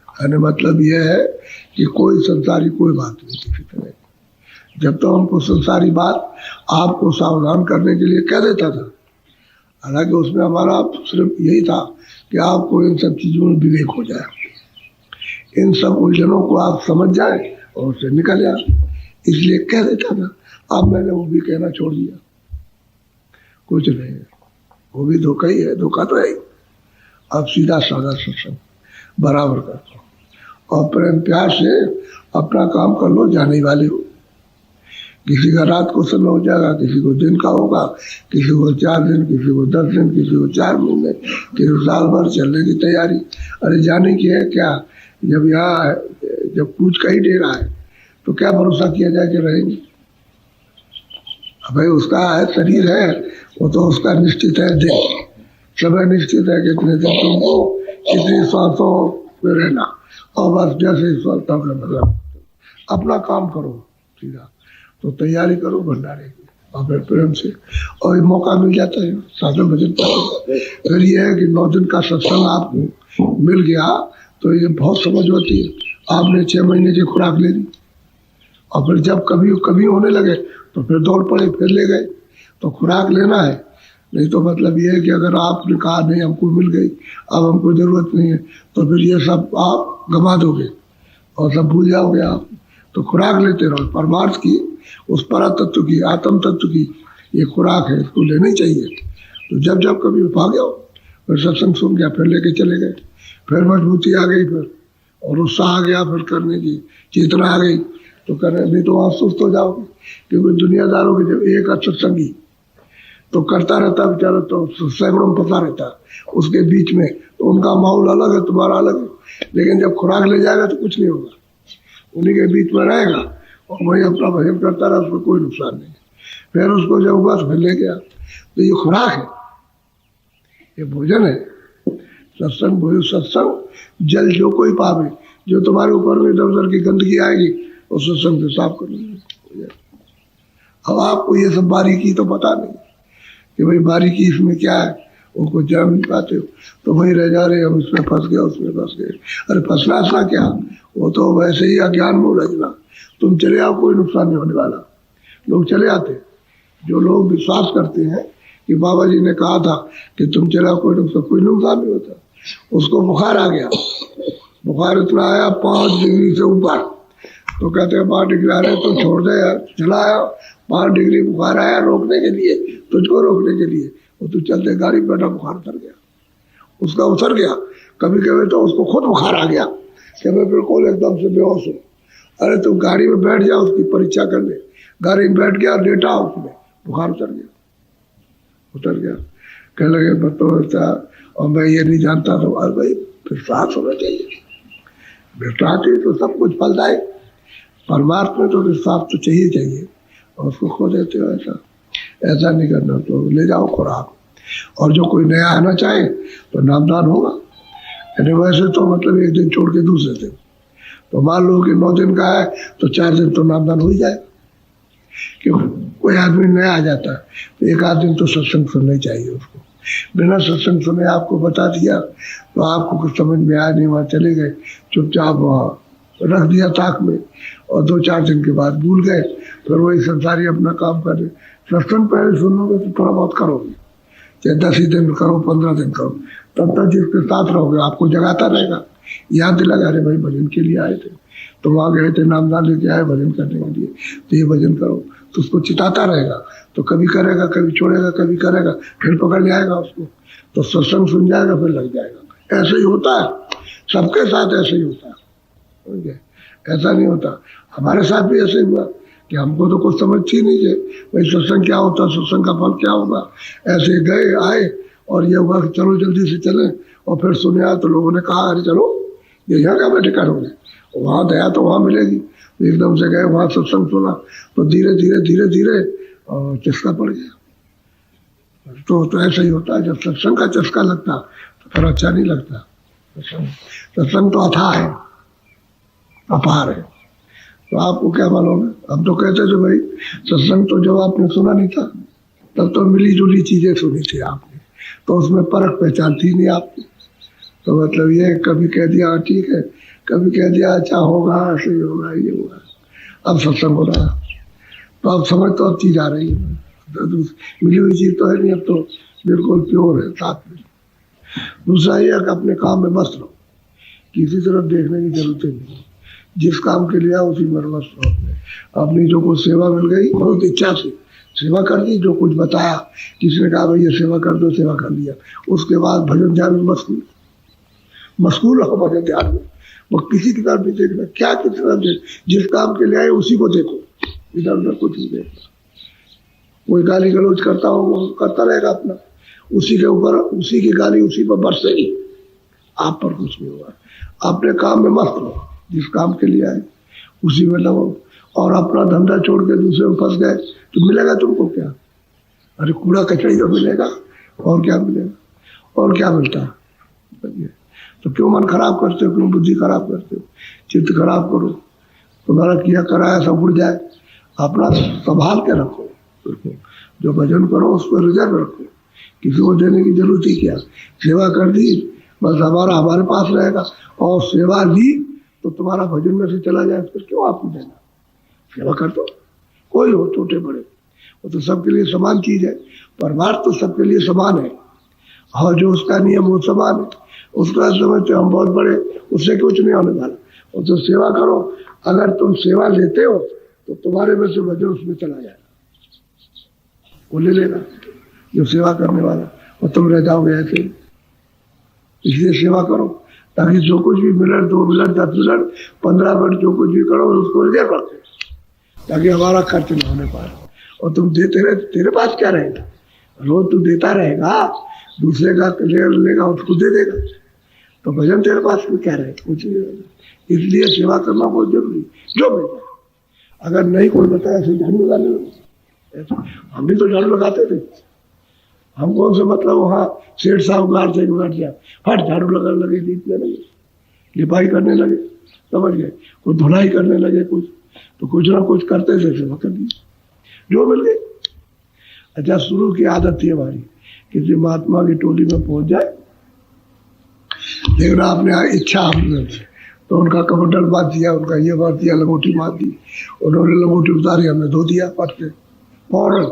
कहने मतलब यह है कि कोई संसारी कोई बात नहीं किसी तरह। जब तो हमको संसारी बात आपको सावधान करने के लिए कह देता था, हालांकि उसमें हमारा सिर्फ यही था कि आपको इन सब चीजों में विवेक हो जाए, इन सब उलझनों को आप समझ जाए और उससे निकल जाए, इसलिए कह देता था। अब मैंने वो भी कहना छोड़ दिया, कुछ नहीं है, वो भी धोखा ही है, धोखा तो है ही। अब सीधा साधा सत्संग बराबर करता हूँ, और प्रेम प्यार से अपना काम कर लो, जाने वाले हो। किसी का रात को समय हो जाएगा, किसी को दिन का होगा, किसी को 4 दिन, किसी को 10 दिन, किसी को 4 महीने, किसी को साल भर चलने की तैयारी। अरे जाने की है क्या? जब यहाँ जब पूछ का ही डेरा है तो क्या भरोसा किया जाए कि रहेंगे? भाई उसका है, शरीर है, वो तो उसका निश्चित है, दिन समय निश्चित है, कितने दिन तुमको कितनी सांसों में रहना, और बस जैसे स्वतः मतलब अपना काम करो सीधा। तो तैयारी करो भंडारे की, और फिर प्रेम से, और मौका मिल जाता है साधन भजन पाने। फिर ये है कि 9 दिन का सत्संग आपको मिल गया तो ये बहुत समझ होती है। आपने 6 महीने की खुराक ले ली, और फिर जब कभी कभी होने लगे तो फिर दौड़ पड़े, फिर ले गए। तो खुराक लेना है, नहीं तो मतलब ये है कि अगर आपने कहा नहीं हमको मिल गई, अब हमको जरूरत नहीं है, तो फिर ये सब आप गंवा दोगे और सब भूल जाओगे आप। तो खुराक लेते रहो, परमार्थ की, उस पर तत्व की, आत्म तत्व की ये खुराक है, इसको लेनी चाहिए। तो जब जब कभी भागे हो, फिर सत्संग सुन गया, फिर लेके चले गए, फिर मजबूती आ गई, फिर और उत्साह आ गया, फिर करने की चेतना आ गई, तो करने। नहीं तो आप सुस्त हो जाओगे, क्योंकि दुनियादारों के जब एक सत्संगी तो करता रहता बेचारा, तो सैकड़ों पता रहता उसके बीच में, तो उनका माहौल अलग है, तुम्हारा अलग है। लेकिन जब खुराक ले जाएगा तो कुछ नहीं होगा, उन्हीं के बीच में रहेगा और वही अपना भजन करता रहा, उसको कोई नुकसान नहीं। फिर उसको जब बस फिर ले गया, तो ये खुराक है, ये भोजन है। सत्संग भोजन, सत्संग जल जो कोई पावे, जो तुम्हारे ऊपर में इधर उधर की गंदगी आएगी और सत्संग से साफ कर लेंगे। अब आपको ये सब बारीकी तो पता नहीं कि भाई बारीकी इसमें क्या है, उनको जान नहीं पाते हो, तो वहीं रह जा रहे, हम इसमें फंस गए, उसमें फंस गए। अरे फंसना सा क्या, वो तो वैसे ही अज्ञान में उलझना। तुम चले आओ, कोई नुकसान नहीं होने वाला। लोग चले आते, जो लोग विश्वास करते हैं कि बाबा जी ने कहा था कि तुम चले आओ, कोई नुकसान नहीं होता। उसको बुखार आ गया, बुखार इतना आया 5 डिग्री से ऊपर, तो कहते हैं 5 डिग्री आ रहे तो छोड़ दे यार, चला आया। 5 डिग्री बुखार आया रोकने के लिए, तुझको रोकने के लिए, वो तू चलते गाड़ी में बैठा, बुखार उतर गया, उसका उतर गया। कभी कभी तो उसको खुद बुखार आ गया कि मैं बिल्कुल एकदम से बेहोश हूँ। अरे तू गाड़ी में बैठ जा, उसकी परीक्षा कर ले। गाड़ी में बैठ गया, लेटा, उसमें बुखार उतर गया। कह लगे बता, और मैं ये नहीं जानता था। अरे भाई विश्वास होना चाहिए, विश्वास ही तो सब कुछ फलता है। परमात्मा में तो विश्वास तो चाहिए, और उसको खो देते हो। ऐसा नहीं करना। तो ले जाओ खुराक, और जो कोई नया आना चाहे तो नामदान होगा। यानी वैसे तो मतलब 1 दिन छोड़ के दूसरे दिन, तो मान लो कि 9 दिन का है तो 4 दिन तो नामदान हो ही जाए। क्यों? कोई आदमी नया आ जाता है तो 1 आध दिन तो सत्संग सुनना चाहिए उसको। बिना सत्संग सुने आपको बता दिया तो आपको कुछ समझ में आया नहीं, वहाँ चले गए, चुपचाप वहाँ रख दिया ताक में, और 2-4 दिन के बाद भूल गए। फिर वही संसारी अपना काम कर रहे। सत्संग पहले सुनोगे तो थोड़ा बहुत करोगे, चाहे 10 ही दिन करो, 15 दिन करो, तब तक जिसके साथ रहोगे आपको जगाता रहेगा, याद दिलाएगा, अरे भाई भजन के लिए आए थे, तो वहाँ गए थे, नामदान लेके आए भजन करने के लिए, तो ये भजन करो। तो उसको चिताता रहेगा, तो कभी करेगा, कभी छोड़ेगा, कभी करेगा, फिर पकड़ ले आएगा उसको, तो सत्संग सुन जाएगा, फिर लग जाएगा। ऐसे ही होता है, सबके साथ ऐसे ही होता है। ऐसा नहीं होता, हमारे साथ भी ऐसे ही हुआ कि हमको तो कुछ समझ ही नहीं है भाई सत्संग क्या होता, सत्संग का फल क्या होगा। ऐसे गए आए और ये हुआ कि चलो जल्दी से चलें, और फिर सुने तो लोगों ने कहा अरे चलो ये यहाँ क्या बैठे करोगे, वहाँ दया तो वहाँ मिलेगी। तो एकदम से गए वहाँ सत्संग सुना, तो धीरे धीरे धीरे धीरे चस्का पड़ गया। तो ऐसा ही होता है, जब सत्संग का चस्का लगता तो फिर अच्छा नहीं लगता। सत्संग तो अथाह है, अपार है। तो आपको क्या मालूम है, हम तो कहते थे भाई सत्संग तो जब आपने सुना नहीं था तब तो मिली जुली चीजें सुनी थी आपने, तो उसमें परख पहचान थी नहीं आपकी। तो मतलब ये कभी कह दिया ठीक है, कभी कह दिया अच्छा होगा, ऐसे ही होगा, ये होगा। अब सत्संग हो रहा है तो अब समझ तो अब चीज आ रही है, तो मिली हुई चीज तो है नहीं, अब तो बिल्कुल प्योर है साथ में। दूसरा ये है कि अपने काम में मस्त रहो, किसी तरफ देखने की जरूरत नहीं, जिस काम के लिए आओ उसी में मस्त रहो। अपनी जो कुछ सेवा मिल गई बहुत इच्छा से सेवा कर दी, जो कुछ बताया किसी ने कहा भाई ये सेवा कर दो, सेवा कर दिया। उसके बाद भजन ध्यान में मशगूल रहो, भजन ध्यान में। वो किसी की तरफ नहीं देखना, क्या किसी तरफ देख, जिस काम के लिए आए उसी को देखो, इधर उधर कुछ नहीं देखना। कोई गाली गलौज करता हो वो करता रहेगा अपना, उसी के ऊपर उसी की गाली उसी पर बरसेगी, आप पर कुछ नहीं होगा। अपने काम में मस्त रहो, जिस काम के लिए आए उसी में लगो। और अपना धंधा छोड़ के दूसरे में फंस गए तो मिलेगा तुमको क्या? अरे कूड़ा कचड़ी तो मिलेगा, और क्या मिलेगा, और क्या मिलता है? तो क्यों मन खराब करते हो, क्यों बुद्धि खराब करते हो, चित्त खराब करो, तुम्हारा किया कराया सब उड़ जाए। अपना संभाल के रखो, जो भजन करो उस पर रिजर्व रखो, किसी को देने की जरूरत ही क्या। सेवा कर दी बस हमारे पास रहेगा, और सेवा ली तो तुम्हारा भजन में से चला जाए, फिर क्यों आपको देना। सेवा कर दो, कोई हो छोटे बड़े, वो तो सबके लिए समान चीज है। परमार्थ तो सबके लिए समान है, और जो उसका नियम वो समान है। उसका समझते हम बहुत बड़े, उससे कुछ नहीं होने वाला। और तो सेवा करो, अगर तुम सेवा लेते हो तो तुम्हारे में से भजन उसमें चला जाएगा, वो ले लेना जो सेवा करने वाला, और तुम रह जाओगे ऐसे। इसलिए सेवा करो, ताकि जो कुछ भी मिनट 2 मिनट 10 मिनट 15 मिनट जो कुछ भी करो उसको रिजर्व रखो, ताकि हमारा खर्च न होने पाए। और तुम देते रहे, तेरे पास क्या रहेगा, रोज तू देता रहेगा, दूसरे का लेगा उसको दे देगा, तो भजन तेरे पास में क्या रहेगा, कुछ नहीं रहेगा। इसलिए सेवा करना बहुत जरूरी, जो मिल जाए। अगर नहीं कोई बताया ऐसे झाड़ू लगाने लगे, हम भी तो झाड़ू लगाते थे, हम कौन से मतलब वहाँ सेठ साहूकार से बैठ गया, फट झाड़ू लगाने लगे, लीपने लगे, लिपाई करने लगे, समझ गए, कुछ धुलाई करने लगे, कुछ तो कुछ ना कुछ करते थे, सेवा कर दी, जो मिल गई। अच्छा, शुरू की आदत थी हमारी, किसी महात्मा की टोली में पहुंच जाए, देखना आपने इच्छा आपने तो उनका कमंडल बांध दिया, उनका ये बांध दिया, लंगोटी बांध दी, उन्होंने लंगोटी उतारी, हमने धो दिया पट के, फौरन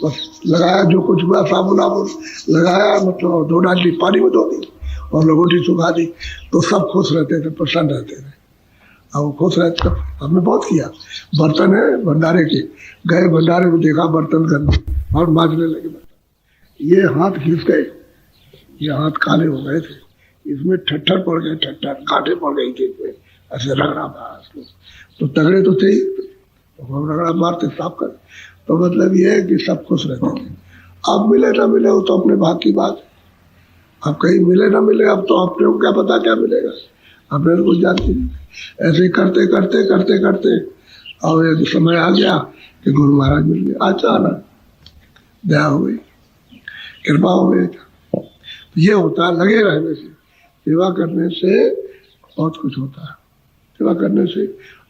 बस लगाया, जो कुछ हुआ साबुन आबुन लगाया, मतलब 2 डाली पानी में धो दी और लंगोटी सुखा दी, तो सब खुश रहते थे, प्रसन्न रहते थे। अब वो खुश रहते, हमने बहुत किया। बर्तन है भंडारे के, गए भंडारे में देखा बर्तन गंदे और मांजने लगे बर्तन, ये हाथ घिस गए, ये हाथ काले हो गए थे, इसमें ठट्ठर पड़ गए, ठट्ठर कांटे पड़ गई थी इसमें, ऐसे रगड़ा मारा। तो तगड़े तो थे ही, तो हम रगड़ा मारते साफ कर। तो मतलब ये है कि सब खुश रहते थे। अब मिले ना मिले वो तो अपने भाग की बात, अब कहीं मिले ना मिले, अब तो अपने को क्या पता क्या मिलेगा, अपने को कुछ जानते नहीं। ऐसे करते करते करते करते और एक समय आ गया कि गुरु महाराज मिल गए, अचानक दया हो गई, कृपा हो गई। तो ये होता है, लगे रहने से, सेवा करने से बहुत कुछ होता है। सेवा करने से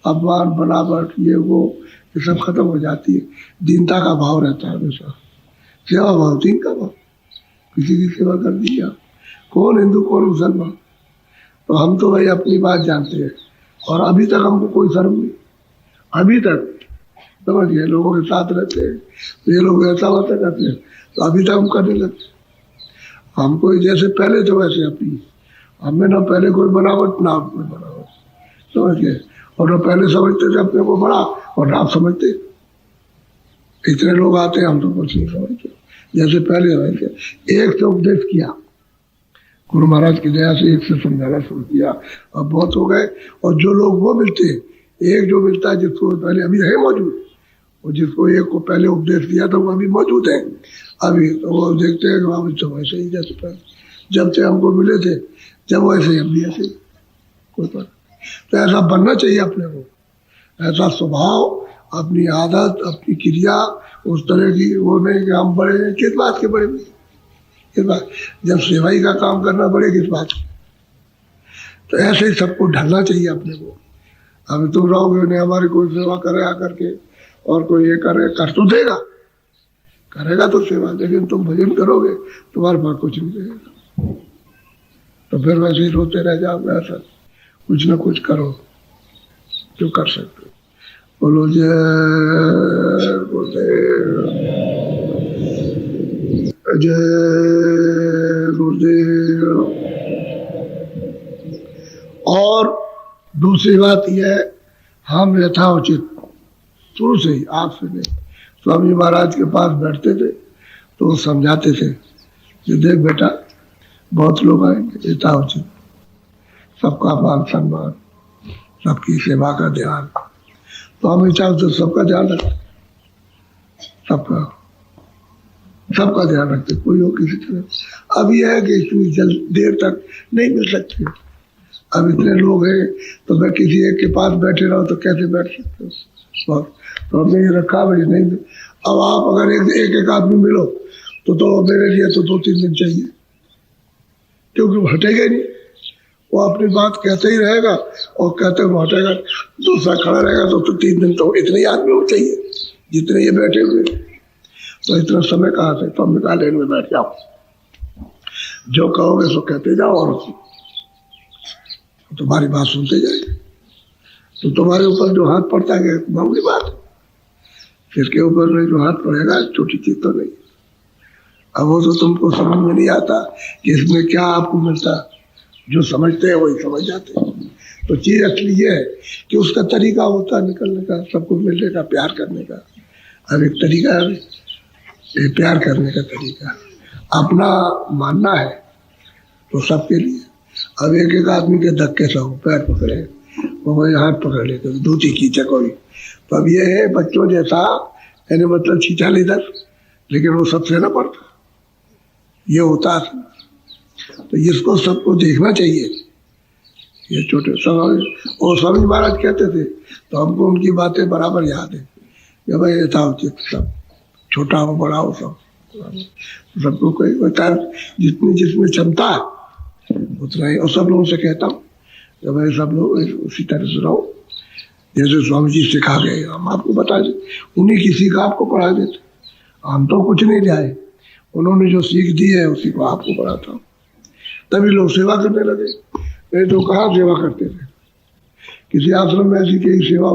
अपमान बनावट ये वो ये सब खत्म हो जाती है, दीनता का भाव रहता है हमेशा। सेवा भाव, दीन का भाव, किसी की सेवा कर दी आप, कौन हिंदू कौन मुसलमान, तो हम तो भाई अपनी बात जानते हैं, और अभी तक हमको कोई शर्म नहीं, अभी तक समझ गए, लोगों के साथ रहते हैं तो ये लोग ऐसा होता करते हैं, तो अभी तक हम करने लगते। हमको जैसे पहले तो वैसे अपनी, हमें ना पहले कोई बनावट ना कोई बनावट, समझ गए, और ना पहले समझते थे अपने को बड़ा, और ना आप समझते, इतने लोग आते हैं हम तो कुछ नहीं समझते, जैसे पहले रहते। एक से उपदेश किया गुरु महाराज की दया से, एक से समझाना शुरू किया, अब बहुत हो गए। और जो लोग वो मिलते हैं, एक जो मिलता है जिसको पहले अभी है मौजूद, वो जिसको एक को पहले उपदेश दिया था वो अभी मौजूद है। अभी तो वो देखते हैं कि हम तो वैसे ही जैसे पहले जब से हमको मिले थे जब वैसे ही हम भी ऐसे कोई बात। तो ऐसा बनना चाहिए अपने को, ऐसा स्वभाव, अपनी आदत, अपनी क्रिया उस तरह की। वो नहीं कि हम बड़े हैं, किस बात के बड़े हैं, किस बात, जब सेवाई का काम करना बड़े किस बात की। तो ऐसे ही सबको ढलना चाहिए अपने को। अभी तुम रहोगे नहीं हमारी कोई सेवा करे आकर के और कोई ये करे, कर तो देगा, करेगा तो सेवा, लेकिन तुम भजन करोगे तुम्हारे पास कुछ नहीं देगा। तो फिर वैसे ही रोते रह जाओगे। ऐसा कुछ ना कुछ करो जो कर सकते हो। बोलो जय गुरुदेव, जय गुरुदेव। और दूसरी बात यह है, हम यथाउचित शुरू से ही, आप से नहीं, स्वामी महाराज के पास बैठते थे तो वो समझाते थे कि देख बेटा बहुत लोग आएंगे, यथाउचित सबका मान सम्मान, सबकी सेवा का ध्यान। तो हम यथाउचित सबका ध्यान रखते, सबका ध्यान रखते, कोई हो किसी तरह। अब यह है कि इतनी देर तक नहीं मिल सकती। अब इतने लोग हैं तो मैं किसी एक के पास बैठे रहो तो कैसे बैठ सकते हो। तो हमने ये रखा भाई नहीं। अब आप अगर एक आदमी मिलो तो मेरे लिए तो 2-3 दिन चाहिए, क्योंकि वो हटेगा ही नहीं। वो अपनी बात कहते ही रहेगा और कहते वो हटेगा, दूसरा खड़ा रहेगा तो 3 दिन तो इतने ही आदमी हो चाहिए जितने ये बैठे हुए। तो इतना समय कहाँ से, तो हम निकाले में बैठ जाओ, जो कहोगे सो कहते जाओ और तुम्हारी बात सुनते जाएंगे। तो तुम्हारे ऊपर जो हाथ पड़ता है मामूली बात है, सिर के ऊपर में जो हाथ पड़ेगा छोटी चीज तो नहीं। अब वो तो तुमको समझ में नहीं आता कि इसमें क्या आपको मिलता, जो समझते हैं वही समझ जाते हैं। तो चीज असली ये है कि उसका तरीका होता है निकलने का, सबको मिलने का, प्यार करने का। अब एक तरीका है, एक प्यार करने का तरीका अपना मानना है तो सबके लिए। अब एक आदमी के धक्के से पैर पकड़े, वो वही हाथ पकड़ लेते, दूसरी खींचा कोई। तो अब ये है बच्चों जैसा, यानी मतलब खींचा इधर, लेकिन वो सबसे ना पड़ता, ये होता है। तो इसको सबको देखना चाहिए। ये छोटे सब और स्वामी महाराज कहते थे तो हमको उनकी बातें बराबर याद है कि भाई ये था उचित, सब छोटा हो बड़ा हो सब सबको कोई होता है, जितनी जिसमें क्षमता है उतना ही। और सब लोगों से कहता हूँ कि भाई सब लोग उसी तरह से रहो जैसे स्वामी जी सिखा गए, हम आपको बता दें, उन्हीं की सीख आपको पढ़ा देते। हम तो कुछ नहीं जाए, उन्होंने जो सीख दी है उसी को आपको पढ़ाता हूँ। तभी लोग सेवा करने लगे, नहीं तो कहाँ सेवा करते थे। किसी आश्रम में ऐसी कई सेवा